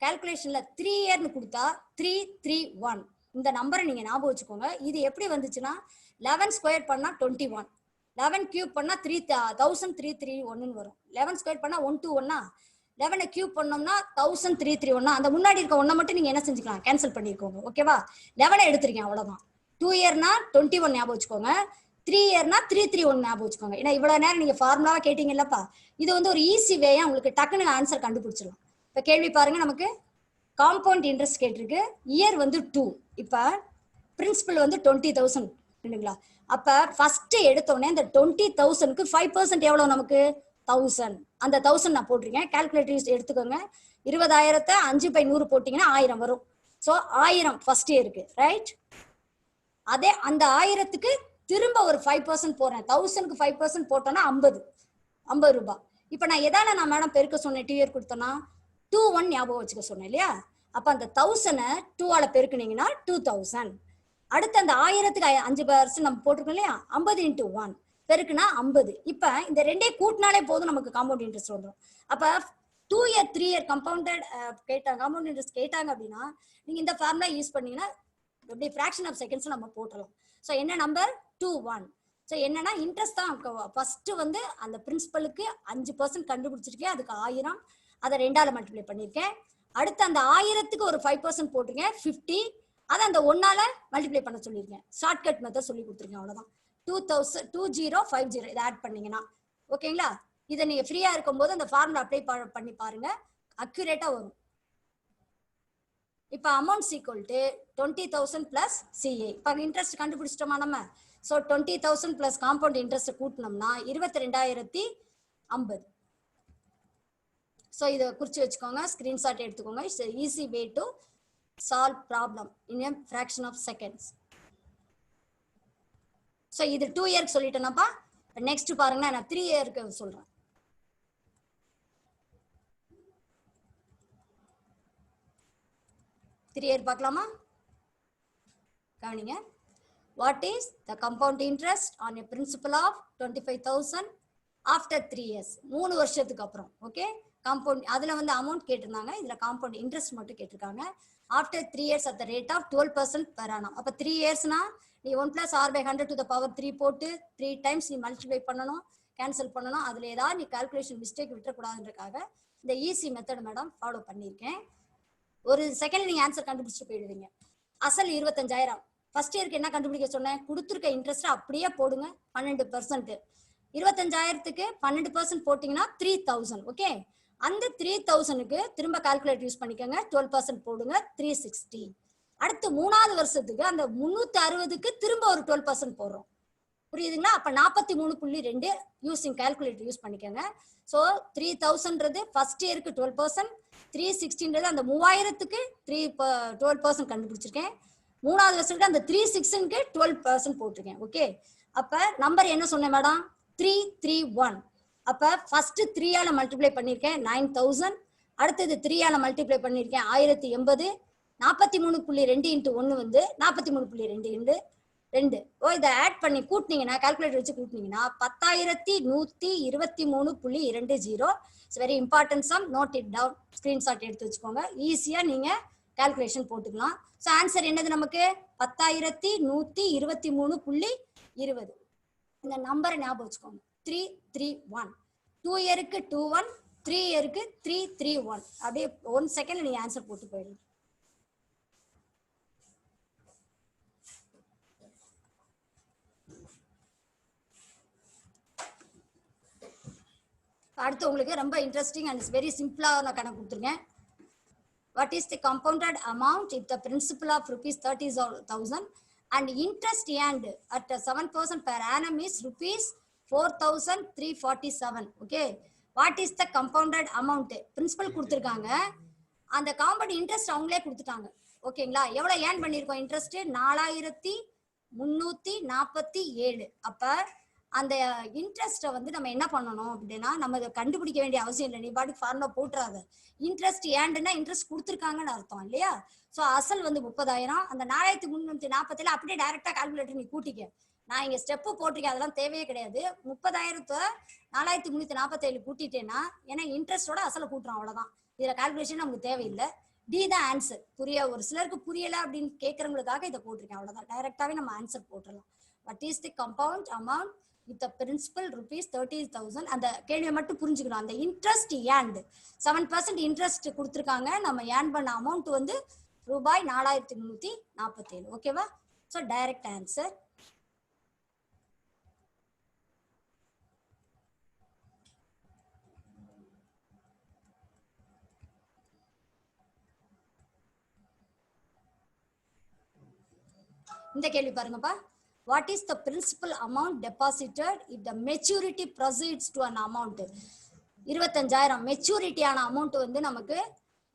கால்குலேஷன்ல 3 இயர்னு கொடுத்தா 3-3-1. இந்த நம்பரை நீங்க ஞாபகம் வச்சுக்கோங்க. இது எப்படி வந்துச்சுன்னா 11 ஸ்கொயர் பண்ணா 21, 11 கியூப் பண்ணா 3,331 வரும். 11 ஸ்கொயர் பண்ணா 121, 11 கியூப் பண்ணோம்னா 1,331. அந்த முன்னாடி இருக்க ஒன்றை மட்டும் நீங்க என்ன செஞ்சுக்கலாம், கேன்சல் பண்ணிருக்கோங்க. ஓகேவா? 11 எடுத்திருக்கேன் அவ்வளவுதான். 2 இயர்னா 21 ஞாபகம் வச்சுக்கோங்க. 3 இயர்னா 331 ஞாபகம் வச்சுக்கோங்க. ஏன்னா இவ்வளவு நேரம் நீங்க ஃபார்முலாவா கேட்டீங்கல்லப்பா, இது வந்து ஒரு ஈஸி வேயா உங்களுக்கு டக்குன்னு ஆன்சர் கண்டுபிடிச்சிடலாம். இப்ப கேள்வி பாருங்க, நமக்கு காம்பவுண்ட் இன்ட்ரெஸ்ட் கேட்டிருக்கு. இயர் வந்து 2. இப்ப பிரின்சிபல் வந்து 20,000 இல்லைங்களா? அப்ப ஃபர்ஸ்ட் எடுத்தோடனே இந்த 20,000க்கு 5% எவ்வளவு நமக்கு 1000. அந்த 1000 நான் போட்டிருக்கேன். கால்குலேட்டர் எடுத்துக்கோங்க. 20,000த்தை 5/100 போட்டீங்கன்னா 1000 வரும். ஸோ 1000 ஃபர்ஸ்ட் இயருக்கு, ரைட்? அதே அந்த 1000க்கு திரும்ப ஒரு 5% போறேன். 1000க்கு 5% போட்டோம்னா 50 ரூபாய். இப்ப நான் எதால நான் மேடம் பெருக்க சொன்னேன் 2 இயர் கொடுத்தோன்னா 2-1 ஞாபகம் வச்சுக்க சொன்னேன் இல்லையா? அப்ப அந்த 1000 2ஆல பெருக்குனீங்கன்னா 2000. அடுத்து அந்த 1000க்கு 5% நம்ம போட்டிருக்கோம் இல்லையா? 50 × 1 பெருக்குனா 50. இப்ப இந்த ரெண்டே கூட்டினாலே போதும் நமக்கு காம்பவுண்ட் இன்ட்ரெஸ்ட் வந்துடும். அப்ப 2 year 3 year compounded compound interest கேட்டாங்க அப்படின்னா நீங்க இந்த ஃபார்முலா யூஸ் பண்ணீங்கன்னா எப்படி ஃபிராக்ஷன் ஆஃப் செகண்ட்ஸ் நம்ம போட்டுடலாம். ஸோ என்ன நம்பர் 2-1. ஸோ என்னன்னா இன்ட்ரெஸ்ட் தான் ஃபர்ஸ்ட் வந்து அந்த பிரின்சிபலுக்கு 5% கண்டுபிடிச்சிருக்கேன். அதுக்கு 1000, அதை 2ஆல மல்டிப்ளை பண்ணியிருக்கேன். அடுத்து அந்த 1000க்கு ஒரு 5% போட்டிருக்கேன் 50, அதை அந்த 1ஆல மல்டிப்ளை பண்ண சொல்லியிருக்கேன். ஷார்ட்கட் மெத்தட் சொல்லி கொடுத்துருக்கேன். அவ்வளோதான். 2050 இதை ஆட் பண்ணீங்கன்னா ஓகேங்களா? இதை நீங்க ஃப்ரீயா இருக்கும்போது அந்த ஃபார்முலா அப்ளை பண்ணி பாருங்க, அக்யூரேட்டா வரும். இப்போ amount equal to 20,000 plus CA. இப்போ இன்ட்ரெஸ்ட் கண்டுபிடிச்சிட்டோமா நம்ம? ஸோ 20,000 பிளஸ் காம்பவுண்ட் இன்ட்ரெஸ்ட் கூட்டினோம்னா 22,050. ஸோ இதை குறிச்சு வச்சுக்கோங்க, ஸ்கிரீன்ஷாட் எடுத்துக்கோங்க. It's easy way to solve problem in a fraction of seconds. So இது 2 இயர்க்கு சொல்லிட்டேனாப்பா. நெக்ஸ்ட் பாருங்க, நான் 3 இயருக்கு சொல்றேன். த்ரீ இயர் பார்க்கலாமா? கவனிங்க. What is the compound interest on a principal of 25,000 after 3 years? 3 வருஷத்துக்கு அப்புறம். ஓகே, காம்பவுண்ட் அதுல வந்து அமௌண்ட் கேட்டிருந்தாங்க, இதுல காம்பவுண்ட் இன்ட்ரெஸ்ட் மட்டும் கேட்டிருக்காங்க. After 3 years at the rate of 12% per annum. அப்ப 3 இயர்ஸ்னா நீ 1 + r/100 to the power 3 போட்டு 3 டைம்ஸ் நீ மல்டிப்ளை பண்ணணும், கேன்சல் பண்ணணும். அதுல ஏதாவது நீ கால்குலேஷன் மிஸ்டேக் விட்டுறக்கூடாதுன்றக்காக இந்த ஈஸி மெத்தட் மேடம் ஃபாலோ பண்ணியிருக்கேன். ஒரு செகண்ட் நீங்க ஆன்சர் கண்டுபிடிச்சிட்டு போயிடுவீங்க. அசல் 25,000. ஃபர்ஸ்ட் இயருக்கு என்ன கண்டுபிடிக்க சொன்னேன்? கொடுத்துருக்க இன்ட்ரெஸ்ட் அப்படியே போடுங்க 12%. 25,000க்கு 12% போட்டீங்கன்னா 3,000. ஓகே, அந்த 3,000க்கு திரும்ப கால்குலேட்டர் யூஸ் பண்ணிக்கோங்க. 12% போடுங்க 360. அடுத்து 3வது வருஷத்துக்கு அந்த 360க்கு திரும்ப ஒரு 12% போடுறோம். புரியுதுங்களா? அப்ப 43.2 யூசிங் கால்குலேட்டர் யூஸ் பண்ணிக்கோங்க. ஸோ 3,000ன்றது ஃபர்ஸ்ட் இயருக்கு 12%, 360ன்றது அந்த 3000க்கு 12% கண்டுபிடிச்சிருக்கேன். 3வது வருஷத்துக்கு அந்த 360க்கு 12% போட்டிருக்கேன். ஓகே, அப்ப நம்பர் என்ன சொன்னேன் மேடம்? 331. அப்ப ஃபர்ஸ்ட் 3ஆல மல்டிப்ளை பண்ணிருக்கேன் 9,000, அடுத்தது 3 ஆல மல்டிப்ளை பண்ணியிருக்கேன் 1080. 43.2 இன்ட்டு 1 வந்து 43.2 இன்ட்டு 2. இதை ஆட் பண்ணி கூட்டினீங்கன்னா கால்குலேட்டர் வச்சு கூட்டினீங்கன்னா 10,123.20. It's very important sum. Note it down. Screenshot எடுத்து வச்சுக்கோங்க. ஈஸியா நீங்க கால்குலேஷன் போட்டுக்கலாம். ஸோ ஆன்சர் என்னது நமக்கு 10,123.20. இந்த நம்பரை ஞாபகம் வச்சுக்கோங்க. 331. 2 இயருக்கு 21, 3 இயருக்கு 331. அப்படியே 1 செகண்ட்ல நீங்க ஆன்சர் போட்டு போயிடுங்க. அடுத்து உங்களுக்கு ரொம்ப இன்ட்ரெஸ்டிங் அண்ட் வெரி சிம்பிளா நான் கணக்கு கொடுத்துருக்கேன். What is the compounded amount if the principal of rupees 30,000 and interest earned at 7% per annum is rupees 4,347? Okay, what is the compounded amount? Principal கொடுத்திருக்காங்க, அந்த காம்பவுண்ட் இன்ட்ரெஸ்ட் அவங்களே கொடுத்துட்டாங்க. ஓகேங்களா? எவ்வளவு ஏர்ன் பண்ணிருக்கோம் இன்ட்ரெஸ்ட்? 4,347. அப்ப அந்த இன்ட்ரெஸ்ட்டை வந்து நம்ம என்ன பண்ணணும் அப்படின்னா, நம்ம அதை கண்டுபிடிக்க வேண்டிய அவசியம் இல்லை. நீ பாட்டுக்கு ஃபார்முலா போட்டுறாத. இன்ட்ரெஸ்ட் ஏண்டுன்னா இன்ட்ரெஸ்ட் கொடுத்துருக்காங்கன்னு அர்த்தம் இல்லையா? ஸோ அசல் வந்து 30,000. அந்த 4,347 அப்படியே டைரக்டா கால்குலேட்டர் நீ கூட்டிக்க. நான் இங்க ஸ்டெப்பு போட்டிருக்கேன், அதெல்லாம் தேவையே கிடையாது. 30,000 4,347 கூட்டிட்டேன்னா, ஏன்னா இன்ட்ரெஸ்டோட அசலை கூட்டுறோம், அவ்வளவுதான். இதுல கால்குலேஷன் நமக்கு தேவையில்லை. டி தான் ஆன்சர். ஒரு சிலருக்கு புரியல அப்படின்னு கேட்கறவங்களுக்காக இதை போட்டிருக்கேன், அவ்வளவுதான். டைரக்டாவே நம்ம ஆன்சர் போட்டுடலாம். What is the compound amount with the principal rupees 30,000? அந்த கேள்வியை மட்டும் புரிஞ்சுக்கணும். அந்த இன்ட்ரெஸ்ட் ஏண்ட் 7% இன்ட்ரெஸ்ட் கொடுத்துருக்காங்க. நம்ம ஏர்ன் பண்ண அமௌண்ட் வந்து ரூபாய் 4,347. ஓகேவா? So direct answer. இந்த கேள்வி பாருங்கப்பா. What is the principal amount deposited if the maturity proceeds to an amount? 25,000 மெச்சூரிட்டியான amount வந்து நமக்கு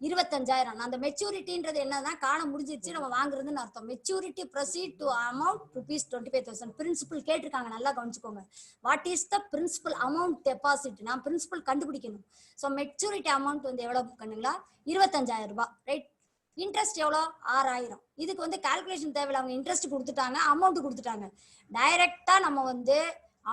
25,000. அந்த மெச்சூரிட்டின்றது என்னன்னா, காலம் முடிஞ்சிருச்சு நம்ம வாங்குறதுன்னு அர்த்தம். Maturity proceed to amount rupees 25,000. Principal கேட்டிருக்காங்க, நல்லா கவனிச்சுக்கோங்க. What is the principal amount deposit? நான் பிரின்சிபல் கண்டுபிடிக்கணும். ஸோ மெச்சூரிட்டி அமௌண்ட் வந்து எவ்வளவு கண்ணுங்களா? 25,000 ரூபாய். ரைட். இன்ட்ரெஸ்ட் எவ்வளோ? 6,000. இதுக்கு வந்து கால்குலேஷன் தேவையில்ல, அவங்க இன்ட்ரெஸ்ட் கொடுத்துட்டாங்க, அமௌண்ட் கொடுத்துட்டாங்க. டைரக்டா நம்ம வந்து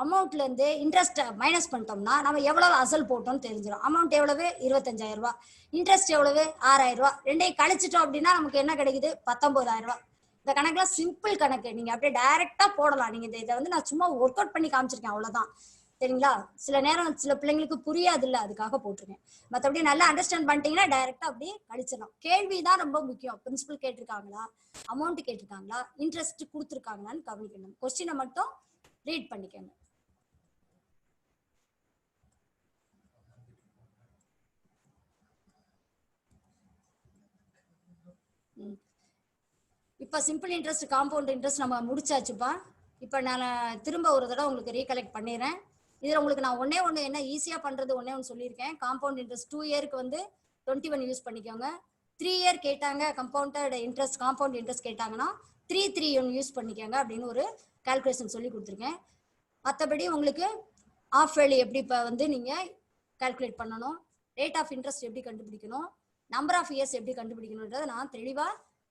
அமௌண்ட்ல இருந்து இன்ட்ரெஸ்ட் மைனஸ் பண்ணிட்டோம்னா நம்ம எவ்வளவு அசல் போட்டோம்னு தெரிஞ்சிடும். அமௌண்ட் எவ்வளவு? 25,000 ரூபாய். இன்ட்ரெஸ்ட் எவ்வளவு? 6,000 ரூபாய். ரெண்டையும் கழிச்சிட்டோம் அப்படின்னா நமக்கு என்ன கிடைக்குது? 19,000 ரூபாய். இந்த கணக்குல சிம்பிள் கணக்கு, நீங்க அப்படியே டைரக்டா போடலாம். நீங்க இதை வந்து நான் சும்மா ஒர்க் அவுட் பண்ணி காமிச்சிருக்கேன், அவ்வளவுதான். சரிங்களா? சில நேரம் சில பிள்ளைங்களுக்கு புரியாது இல்ல, அதுக்காக போட்டிருக்கேன். மற்றபடி நல்லா அண்டர்ஸ்டாண்ட் பண்ணிட்டீங்கன்னா டைரக்டா அப்படியே கழிச்சிடலாம். கேள்விதான் ரொம்ப முக்கியம். பிரின்சிபல் கேட்டிருக்காங்களா, அமௌண்ட் கேட்டிருக்காங்களா, இன்ட்ரெஸ்ட் கொடுத்துருக்காங்களான்னு கவனிக்கணும். கொஸ்டினை மட்டும் ரீட் பண்ணிக்கோங்க. இப்ப சிம்பிள் இன்ட்ரெஸ்ட், காம்பவுண்ட் இன்ட்ரெஸ்ட் நம்ம முடிச்சாச்சுப்பா. இப்ப நான் திரும்ப ஒரு தடவை உங்களுக்கு ரீகலெக்ட் பண்ணிடுறேன். இதுல உங்களுக்கு நான் ஒன்னே ஒண்ணு என்ன ஈஸியா பண்றது ஒன்னே ஒன்று சொல்லியிருக்கேன். காம்பவுண்ட் இன்ட்ரெஸ்ட் 2 இயருக்கு வந்து 21 யூஸ் பண்ணிக்கோங்க. 3 இயர் கேட்டாங்க, கம்பவுண்டட் இன்ட்ரெஸ்ட் காம்பவுண்ட் இன்ட்ரெஸ்ட் கேட்டாங்கன்னா 331 யூஸ் பண்ணிக்கோங்க அப்படின்னு ஒரு கால்குலேஷன் சொல்லி கொடுத்துருக்கேன். மற்றபடி உங்களுக்கு ஆஃப் வேல்யூ எப்படி இப்போ வந்து நீங்க கால்குலேட் பண்ணணும், ரேட் ஆஃப் இன்ட்ரெஸ்ட் எப்படி கண்டுபிடிக்கணும், நம்பர் ஆஃப் இயர்ஸ் எப்படி கண்டுபிடிக்கணும்ன்றதை நான் தெளிவா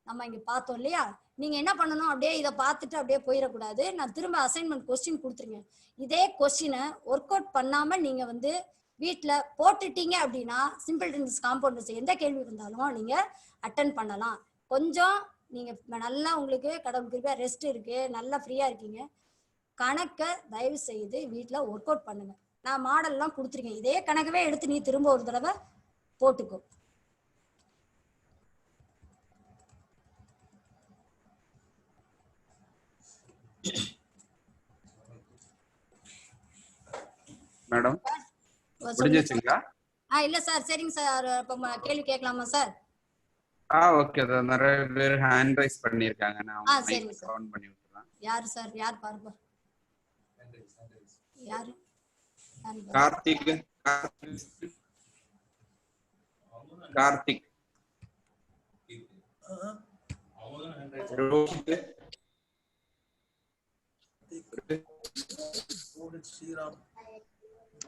நம்ம இங்க பார்த்தோம் இல்லையா? நீங்க என்ன பண்ணணும், அப்படியே இதை பார்த்துட்டு அப்படியே போயிடக்கூடாது. நான் திரும்ப அசைன்மெண்ட் கொஸ்டின் கொடுத்துருங்க. இதே கொஸ்டினை ஒர்க் அவுட் பண்ணாம நீங்க வந்து வீட்டுல போட்டுட்டீங்க அப்படின்னா சிம்பிள் இன்ட்ரெஸ்ட் காம்பவுண்ட் இன்ட்ரெஸ்ட் எந்த கேள்வி இருந்தாலும் நீங்க அட்டன் பண்ணலாம். கொஞ்சம் நீங்க நல்லா, உங்களுக்கு கடவுள் கிருபையா ரெஸ்ட் இருக்கு, நல்லா ஃப்ரீயா இருக்கீங்க. கணக்கை தயவு செய்து வீட்டுல ஒர்க் அவுட் பண்ணுங்க. நான் மாடல் எல்லாம் கொடுத்துருக்கேன். இதே கணக்கவே எடுத்து நீ திரும்ப ஒரு தடவை போட்டுக்கோ. மேடம் முடிஞ்சிருச்சுங்களா? இல்ல சார். சரிங்க சார், கேள்வி கேட்கலாமா சார்? Okay sir. நிறைய பேர் ஹேண்ட் ரைஸ் பண்ணிருக்காங்க. நான் சரிங்க சார், கவுண்ட் பண்ணி விட்டுறேன். யார் சார்? யார் பாருங்க. யாரு? கார்த்திக். கார்த்திக்.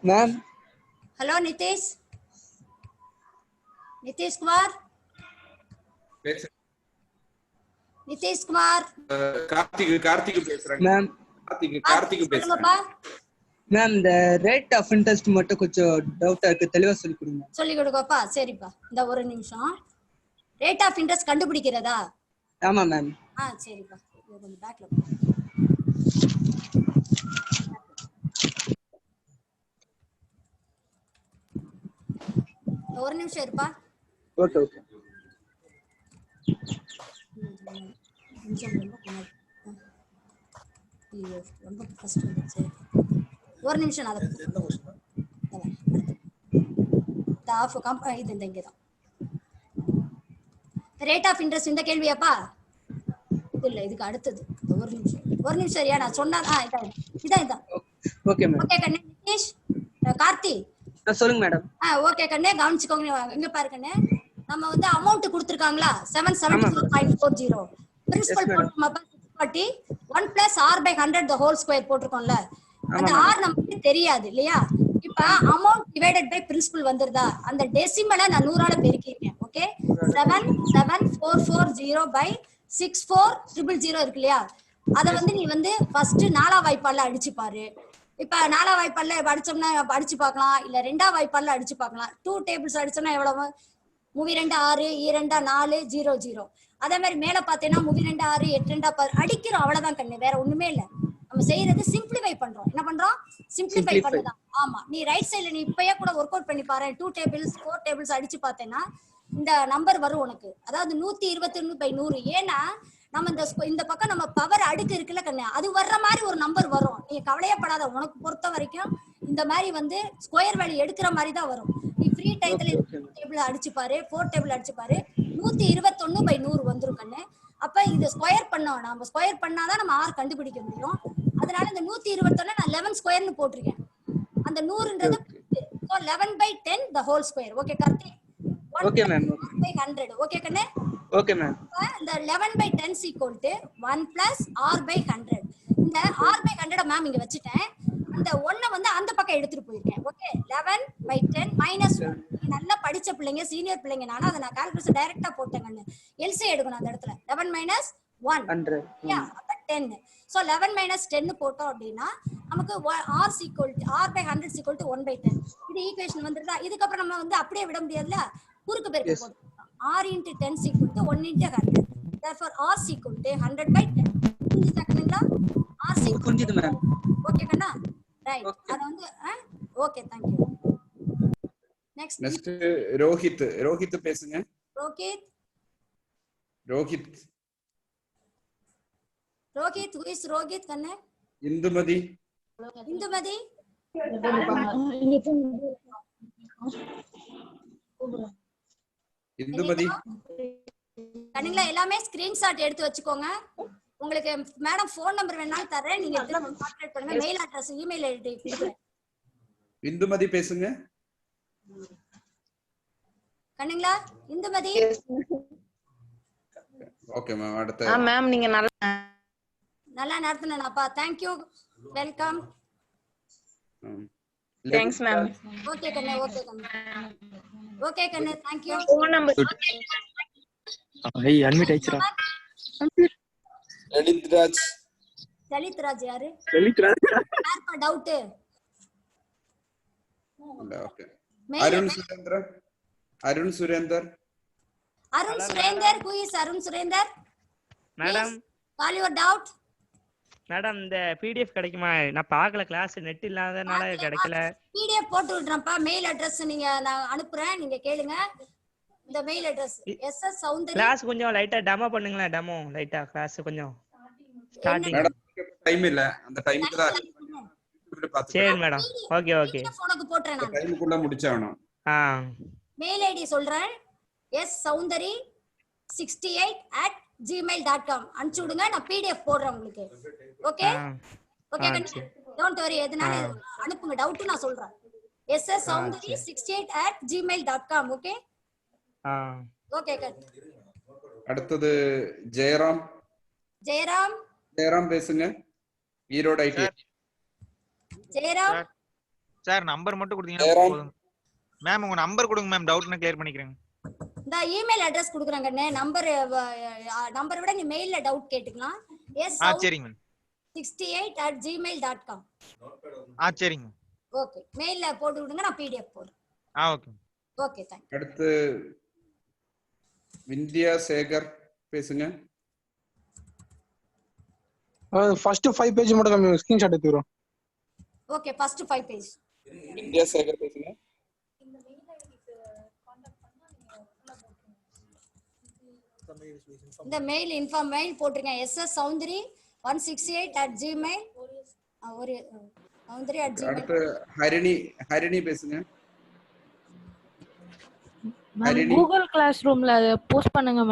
மேம். ஹலோ நிதேஷ். நிதிஷ்குமார் பேசு- நிதிஷ்குமார் கார்த்திக் பேசுறாங்க. மேம் கார்த்திக் பேசுறாங்க. சொல்லுங்கப்பா. மேம் இந்த ரேட் ஆஃப் இன்ட்ரெஸ்ட் மட்டும் கொஞ்சம் டவுட்டா இருக்கு, தெளிவா சொல்லி கொடுங்க. சொல்லி கொடுங்கப்பா. சரிப்பா, இந்த ஒரு நிமிஷம். ரேட் ஆஃப் இன்ட்ரெஸ்ட் கண்டுபிடிக்கிறதா? ஆமா மேம். சரிப்பா, கொஞ்சம் பேக்ல ஒரு நிமிஷம் இருப்பா. Okay okay. ரொம்ப கஷ்டம் இருந்துச்சு. ஒரு நிமிஷம் நான் அதை இது இந்த இங்கே தான். ரேட் ஆஃப் இன்ட்ரெஸ்ட் இந்த கேள்வியாப்பா? இல்ல, இதுக்கு அடுத்தது. ஒரு நிமிஷம் ரியா, நான் சொன்னா இதான். Okay ma'am. ஓகே கண்ணே. நிதிஷ், கார்த்தி சொல்லுங்க மேடம். ஓகே கண்ணே, கவனிச்சுக்கோங்க. இங்க பாரு கண்ணே, நம்ம வந்து அமௌண்ட் கொடுத்திருக்காங்களா 774.40. பிரின்சிபல் போட்டுமாப்பா 640 1 plus r by 100 the whole square போட்டுருக்கோம்ல. அந்த r நமக்கு தெரியாது இல்லையா? இப்ப அமௌண்ட் டிவைடட் பை பிரின்சிபல் வந்துருதா? அந்த டெசிமலை நான் 100ஆல பெருக்கிட்டேன். ஓகே, 77440 by 64000 இருக்கு இல்லையா? அத வந்து நீ வந்து ஃபர்ஸ்ட் 4ஆம் வாய்ப்பால்ல அடிச்சு பாரு. இப்ப 4ஆம் வாய்ப்பால்ல அடிச்சோம்னா அடிச்சு பார்க்கலாம், இல்ல 2ஆம் வாய்ப்பால்ல அடிச்சு பார்க்கலாம். 2 டேபிள்ஸ் அடிச்சோம்னா எவ்வளவு? 3 2 6 2 4 0 0. அதே மாதிரி மேல பாத்தீங்கன்னா 3 2 6 8 2 10 அடிக்கிறோம். அவ்வளவுதான் கண்ணு, வேற ஒண்ணுமே இல்ல. நம்ம செய்யறது சிம்பிளிஃபை பண்றோம். என்ன பண்றோம்? சிம்பிளிஃபை பண்ணதான். ஆமா, நீ ரைட் சைடுல நீ இப்பயே கூட ஒர்க் அவுட் பண்ணி பாரு. 2 டேபிள்ஸ் 4 டேபிள்ஸ் அடிச்சு பார்த்தேன்னா இந்த நம்பர் வரும் உனக்கு. அதாவது 121/100. ஏன்னா நம்ம இந்த பக்கம் நம்ம பவர் அடுக்கு இருக்குல்ல கண்ணு, அது வர்ற மாதிரி ஒரு நம்பர் வரும். நீ கவலையப்படாத. உனக்கு பொறுத்த வரைக்கும் இந்த மாதிரி வந்து ஸ்கொயர் வேல்யூ எடுக்கிற மாதிரி தான் வரும். நீ ஃப்ரீ டைத்துல டேபிள் அடிச்சு பாரு, 4 டேபிள் அடிச்சு பாரு, 121/100 வந்துரும் கண்ணு. அப்ப இது ஸ்கொயர் பண்ணோம். நம்ம ஸ்கொயர் பண்ணாதான் நம்ம r கண்டுபிடிக்க முடியும். அதனால இந்த 121 நான் 11 ஸ்கொயர்னு போட்டிருக்கேன். அந்த 100ன்றது 11/10 the whole square. Okay Karthi? Okay ma'am. 1/100. Okay கண்ணு? Okay ma'am. இந்த 11/10 equal to 1 plus r by 100. இந்த r by 100 மேம் இங்க வச்சிட்டேன். அந்த 1 வந்து அந்த பக்கம் எடுத்துட்டு போயிருக்கேன். Okay, 11/10 minus 1. நல்லா படிச்ச பிள்ளைங்க, சீனியர் பிள்ளைங்க, நானும் அதை நான் கால்குலேஷன் டைரக்டா போட்டேங்க. எல்சி எடுக்கணும் அந்த இடத்துல. 11 minus 1 அப்ப 10. சோ 11 minus 10 போட்டோம் அப்படின்னா நமக்கு r equal to r by 100 equal to 1/10. இது ஈக்குவேஷன் வந்துருதா? இதுக்கப்புறம் நம்ம வந்து அப்படியே விட முடியாதுல, குறுக்கு பெருக்க போடுறோம். r into 10 equal to 1 into 100. Therefore r equal to 100/10. புரிஞ்சுதா கண்ணா? r equal புரிஞ்சுது மேம். ஓகே கண்ணா? ரைட். அது வந்து okay, thank you. Next Rohit பேசுங்க. ரோஹித் who is ரோஹித் கண்ணே? இந்துமதி கண்ணுங்களா, எல்லாமே ஸ்கிரீன்ஷாட் எடுத்து வச்சுக்கோங்க. உங்களுக்கு மேடம் போன் நம்பர் வேணாலும் தரேன், நீங்க கான்டாக்ட் பண்ணுங்க. மெயில் அட்ரஸ், இமெயில் ஐடி கொடுக்குறேன். இந்துமதி பேசுங்க கண்ணுங்களா. Indumathi okay ma'am. அடுத்து மேம் நீங்க நல்லா நடத்துனேனாப்பா. Thank you, welcome. Thanks ma'am. Okay கண்ணே, ஓகே கண்ணே, thank you. Phone number admit ஆயிடுச்சுடா. லலித்ராஜ் யாரு? யாருப்பா doubt? Okay. Arun Surender who is Arun Surender? Madam call your doubt. Madam இந்த பிடிஎஃப் கிடைக்குமா? நான் பார்க்கல, கிளாஸ் நெட் இல்லாதனால கிடைக்கல. பிடிஎஃப் போட்டு விடுறேன்ப்பா. மெயில் அட்ரஸ் நான் அனுப்புறேன், நீங்க கேளுங்க. இந்த mail address SS Saundari. Class கொஞ்சம் லைட்டா டெமோ பண்ணுங்களேன். டெமோ லைட்டா கிளாஸ் கொஞ்சம் ஸ்டார்டிங். மேடம் டைம் இல்ல, அந்த டைமுக்கு தான் சரி மேடம். ஓகே உனக்கு போட்றேன் நான். டைமுக்குள்ள முடிச்சாகணும். மெயில் ஐடி சொல்றேன். saundari68@gmail.com அனுப்பிச்சு விடுங்க. நான் பிடிஎஃப் போடுறேன் உங்களுக்கு. Okay don't worry. எதனால அனுப்புங்க, டவுட் நான் சொல்றேன். saundari68@gmail.com. Okay okay cut. அடுத்து ஜெயராம் பேசுங்க. Erode ID. Jayaram sir number மட்டும் கொடுத்தீங்கன்னா போதும் மேம். உங்க நம்பர் கொடுங்க மேம், டவுட்னா கிளியர் பண்ணிக்கிறேன். இந்த இமெயில் அட்ரஸ் கொடுக்குறாங்கண்ணே. நம்பர் விட நீ மெயில்ல டவுட் கேட்டுக்கலாம். எஸ் சரிங்க மேம். 68@gmail.com. சரிங்க. ஓகே, மெயில்ல போட்டு விடுங்க, நான் பிடிஎஃப் போடுறேன். ஓகே. Okay, thank. அடுத்து விந்தியா சேகர் பேசுங்க. ஃபர்ஸ்ட் 5 பேஜ் மட்டும் நம்ம ஸ்கிரீன்ஷாட் எடுத்துறோம். Okay, first 5 page. Vindhya Sekhar பேசுங்க. இந்த மெயில் இன்ஃபார்ம் மெயில் போட்டுருங்க. ss.soundari168@gmail. ஒரு soundari@gmail. அடுத்து ஹரிணி பேசுங்க. கூகுள் கிளாஸ் ரூம்ல போஸ்ட் பண்ணுங்க.